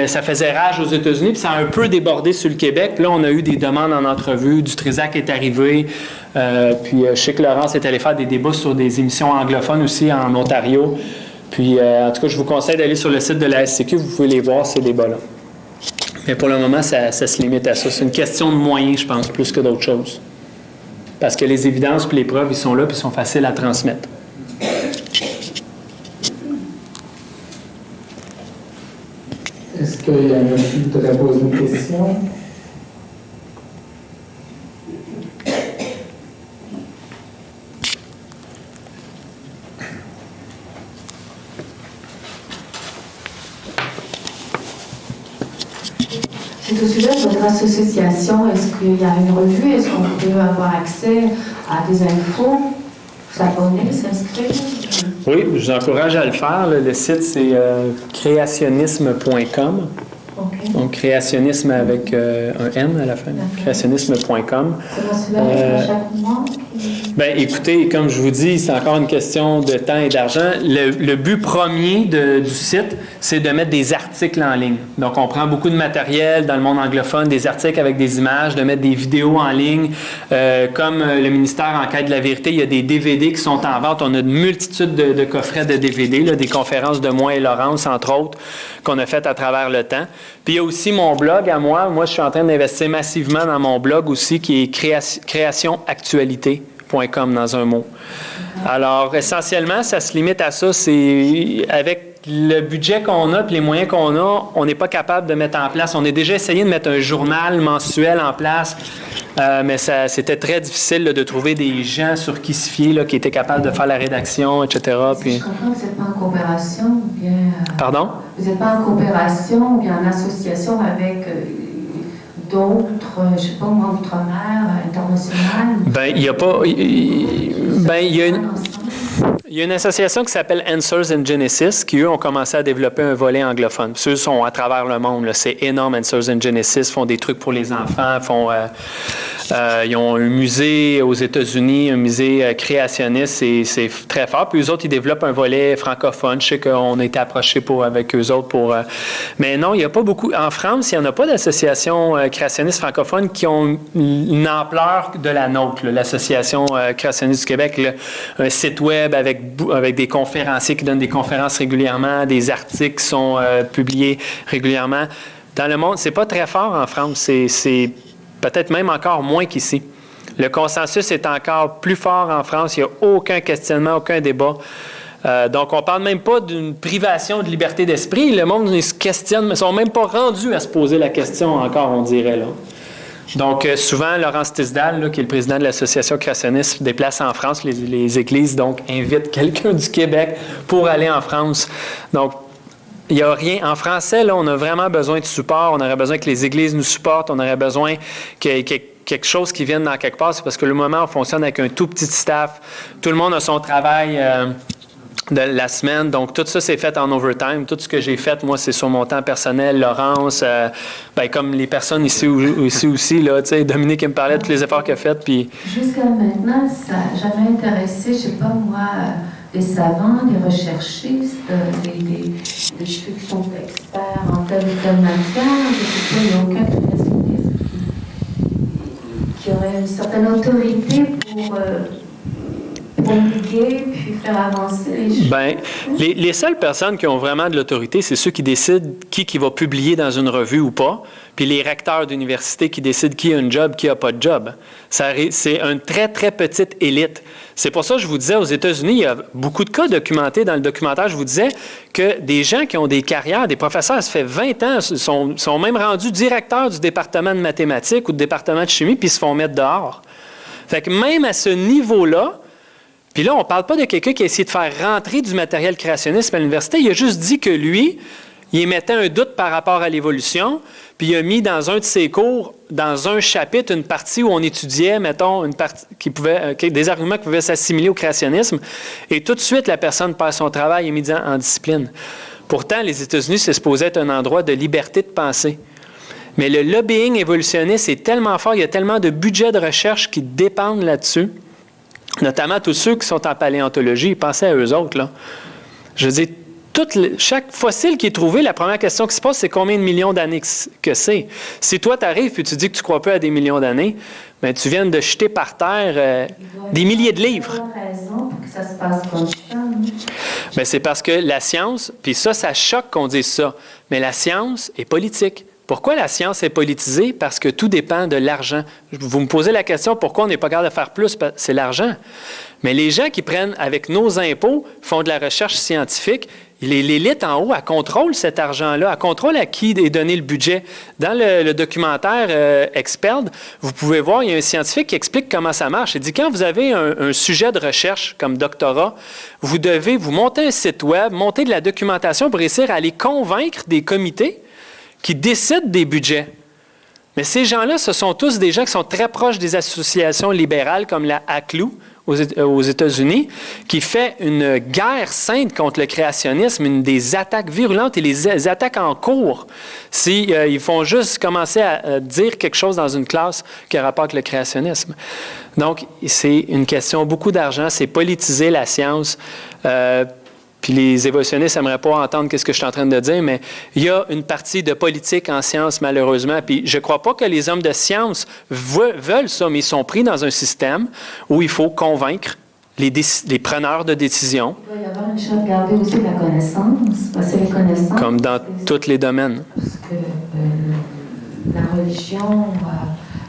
ça faisait rage aux États-Unis, puis ça a un peu débordé sur le Québec. Puis là, on a eu des demandes en entrevue. Du Trisac est arrivé. Puis je sais que Laurence est allé faire des débats sur des émissions anglophones aussi en Ontario. Puis, en tout cas, je vous conseille d'aller sur le site de la SCQ. Vous pouvez les voir, ces débats-là. Mais pour le moment, ça se limite à ça. C'est une question de moyens, je pense, plus que d'autres choses. Parce que les évidences et les preuves, ils sont là, puis ils sont faciles à transmettre. Est-ce qu'il y en a qui voudraient poser une question? C'est au sujet de votre association. Est-ce qu'il y a une revue? Est-ce qu'on peut avoir accès à des infos? S'abonner, s'inscrire? Oui, je vous encourage à le faire. Le site, c'est créationnisme.com. Okay. Donc, créationnisme avec un N à la fin. Créationnisme.com. C'est mensuel chaque mois? Bien, écoutez, comme je vous dis, c'est encore une question de temps et d'argent. Le but premier du site, c'est de mettre des articles en ligne. Donc, on prend beaucoup de matériel dans le monde anglophone, des articles avec des images, de mettre des vidéos en ligne. Comme le ministère Enquête de la vérité, il y a des DVD qui sont en vente. On a une multitude de coffrets de DVD, là, des conférences de moi et Laurence, entre autres, qu'on a faites à travers le temps. Puis, il y a aussi mon blog à moi. Moi, je suis en train d'investir massivement dans mon blog aussi, qui est créationactualité.com dans un mot. Alors, essentiellement, ça se limite à ça. C'est avec le budget qu'on a et les moyens qu'on a, on n'est pas capable de mettre en place. On a déjà essayé de mettre un journal mensuel en place Mais c'était très difficile là, de trouver des gens sur qui se fier, là, qui étaient capables de faire la rédaction, etc. Puis... Je comprends que vous n'êtes pas en coopération ou bien... Pardon? Vous n'êtes pas en coopération ou bien en association avec d'autres, je ne sais pas moi, outre-mer, internationales? Ben, il y a pas... il y a une association qui s'appelle Answers in Genesis, qui, eux, ont commencé à développer un volet anglophone. Ceux sont à travers le monde. Là. C'est énorme, Answers in Genesis. Font des trucs pour les enfants. Ils ont un musée aux États-Unis, un musée créationniste. C'est très fort. Puis eux autres, ils développent un volet francophone. Je sais qu'on a été approchés avec eux autres pour... Mais non, il n'y a pas beaucoup... En France, il n'y en a pas d'associations créationnistes francophones qui ont une ampleur de la nôtre. Là. L'Association créationniste du Québec, là, un site web avec des conférenciers qui donnent des conférences régulièrement, des articles qui sont publiés régulièrement. Dans le monde, c'est pas très fort en France. C'est peut-être même encore moins qu'ici. Le consensus est encore plus fort en France. Il n'y a aucun questionnement, aucun débat. Donc, on ne parle même pas d'une privation de liberté d'esprit. Le monde se questionne, mais ils ne sont même pas rendus à se poser la question encore, on dirait, là. Donc, souvent, Laurence Tisdale, là, qui est le président de l'Association créationniste, se déplace en France. Les églises, donc, invitent quelqu'un du Québec pour aller en France. Donc, il n'y a rien. En français, là, on a vraiment besoin de support. On aurait besoin que les églises nous supportent. On aurait besoin que quelque chose qui vienne dans quelque part. C'est parce que le moment, on fonctionne avec un tout petit staff. Tout le monde a son travail de la semaine. Donc, tout ça, c'est fait en overtime. Tout ce que j'ai fait, moi, c'est sur mon temps personnel. Laurence, comme les personnes ici aussi, là, tu sais, Dominique, qui me parlait de tous les efforts qu'elle a fait. Puis... Jusqu'à maintenant, ça n'a jamais intéressé, je ne sais pas moi, des savants, des recherchistes, ceux qui sont experts en telle ou telle matière. Je ne sais pas, il n'y a aucun créationniste qui aurait une certaine autorité pour promulguer puis faire avancer les choses. Bien, les seules personnes qui ont vraiment de l'autorité, c'est ceux qui décident qui va publier dans une revue ou pas, puis les recteurs d'université qui décident qui a un job, qui n'a pas de job. C'est une très, très petite élite. C'est pour ça que je vous disais, aux États-Unis, il y a beaucoup de cas documentés dans le documentaire. Je vous disais que des gens qui ont des carrières, des professeurs, ça fait 20 ans, sont même rendus directeurs du département de mathématiques ou du département de chimie, puis se font mettre dehors. Fait que même à ce niveau-là, puis là, on ne parle pas de quelqu'un qui a essayé de faire rentrer du matériel créationniste à l'université. Il a juste dit que lui, il émettait un doute par rapport à l'évolution, puis il a mis dans un de ses cours, dans un chapitre, une partie où on étudiait, mettons, une partie des arguments qui pouvaient s'assimiler au créationnisme, et tout de suite, la personne perd son travail et est mise en discipline. Pourtant, les États-Unis, c'est supposé être un endroit de liberté de penser. Mais le lobbying évolutionniste est tellement fort, il y a tellement de budgets de recherche qui dépendent là-dessus, notamment tous ceux qui sont en paléontologie, pensez à eux autres, là. Je veux dire, chaque fossile qui est trouvé, la première question qui se pose, c'est combien de millions d'années que c'est. Si toi, tu arrives et tu dis que tu ne crois pas à des millions d'années, bien, tu viens de jeter par terre des milliers de livres. Il y a une raison pour que ça se passe comme ça. Bien, c'est parce que la science, puis ça choque qu'on dise ça, mais la science est politique. Pourquoi la science est politisée? Parce que tout dépend de l'argent. Vous me posez la question, pourquoi on n'est pas capable de faire plus? C'est l'argent. Mais les gens qui prennent avec nos impôts, font de la recherche scientifique, l'élite en haut, elle contrôle cet argent-là, elle contrôle à qui est donné le budget. Dans le documentaire Expert, vous pouvez voir, il y a un scientifique qui explique comment ça marche. Il dit, quand vous avez un sujet de recherche comme doctorat, vous devez vous monter un site web, monter de la documentation pour réussir à aller convaincre des comités qui décident des budgets. Mais ces gens-là, ce sont tous des gens qui sont très proches des associations libérales comme la ACLU aux États-Unis, qui fait une guerre sainte contre le créationnisme, des attaques virulentes et les attaques en cours ils font juste commencer à dire quelque chose dans une classe qui a rapport avec le créationnisme. Donc, c'est une question beaucoup d'argent, c'est politiser la science. Puis les évolutionnistes n'aimeraient pas entendre ce que je suis en train de dire, mais il y a une partie de politique en science, malheureusement. Puis je ne crois pas que les hommes de science veulent ça, mais ils sont pris dans un système où il faut convaincre les preneurs de décision. Il doit y avoir une chose, garder aussi la connaissance, parce que les connaissances... Comme dans tous les domaines. Parce que la religion,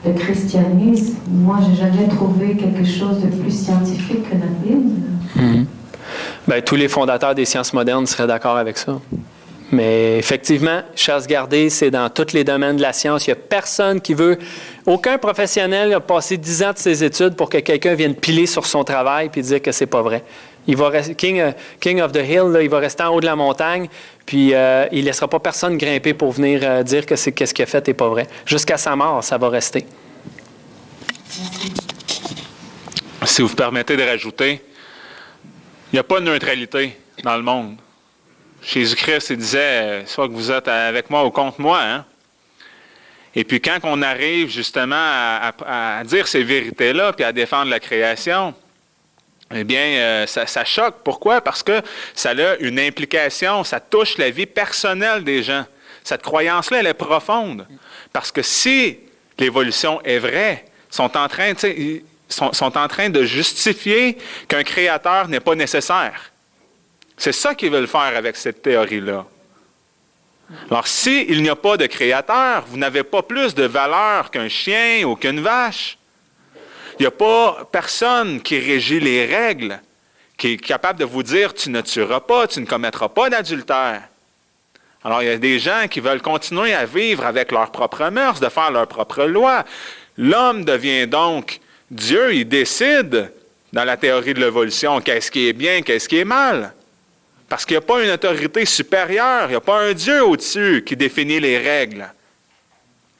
le christianisme, moi, je n'ai jamais trouvé quelque chose de plus scientifique que notre Bible. Mm-hmm. Bien, tous les fondateurs des sciences modernes seraient d'accord avec ça. Mais effectivement, chasse gardée, c'est dans tous les domaines de la science. Il n'y a personne qui veut... Aucun professionnel a passé 10 ans de ses études pour que quelqu'un vienne piler sur son travail puis dire que c'est pas vrai. Il va rester, King of the Hill, là, il va rester en haut de la montagne, puis il ne laissera pas personne grimper pour venir dire que ce qu'il a fait n'est pas vrai. Jusqu'à sa mort, ça va rester. Si vous permettez de rajouter, il n'y a pas de neutralité dans le monde. Jésus-Christ, il disait, soit que vous êtes avec moi ou contre moi. Hein? Et puis quand on arrive justement à dire ces vérités-là, puis à défendre la création, eh bien, ça choque. Pourquoi? Parce que ça a une implication, ça touche la vie personnelle des gens. Cette croyance-là, elle est profonde. Parce que si l'évolution est vraie, sont en train de justifier qu'un créateur n'est pas nécessaire. C'est ça qu'ils veulent faire avec cette théorie-là. Alors, s'il n'y a pas de créateur, vous n'avez pas plus de valeur qu'un chien ou qu'une vache. Il n'y a pas personne qui régit les règles, qui est capable de vous dire « tu ne tueras pas, tu ne commettras pas d'adultère ». Alors, il y a des gens qui veulent continuer à vivre avec leurs propres mœurs, de faire leurs propres lois. L'homme devient donc Dieu, il décide, dans la théorie de l'évolution, qu'est-ce qui est bien, qu'est-ce qui est mal. Parce qu'il n'y a pas une autorité supérieure, il n'y a pas un Dieu au-dessus qui définit les règles.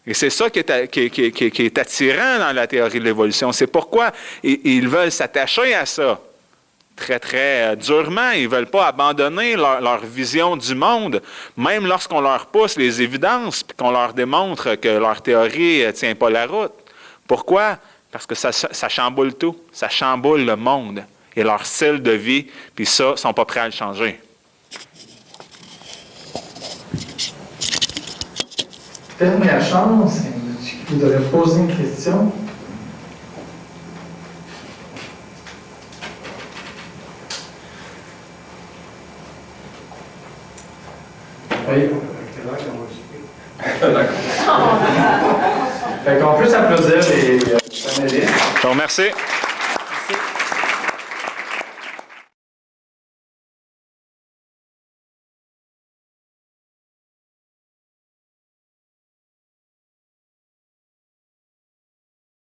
Et c'est ça qui est attirant dans la théorie de l'évolution. C'est pourquoi ils veulent s'attacher à ça très, très durement. Ils ne veulent pas abandonner leur vision du monde, même lorsqu'on leur pousse les évidences et qu'on leur démontre que leur théorie ne tient pas la route. Pourquoi? Parce que ça chamboule tout. Ça chamboule le monde et leur style de vie, puis ça, ils ne sont pas prêts à le changer. Dernière chance, vous devez poser une question. Oui. Fait qu'on peut s'applaudir les panélistes. Je vous remercie.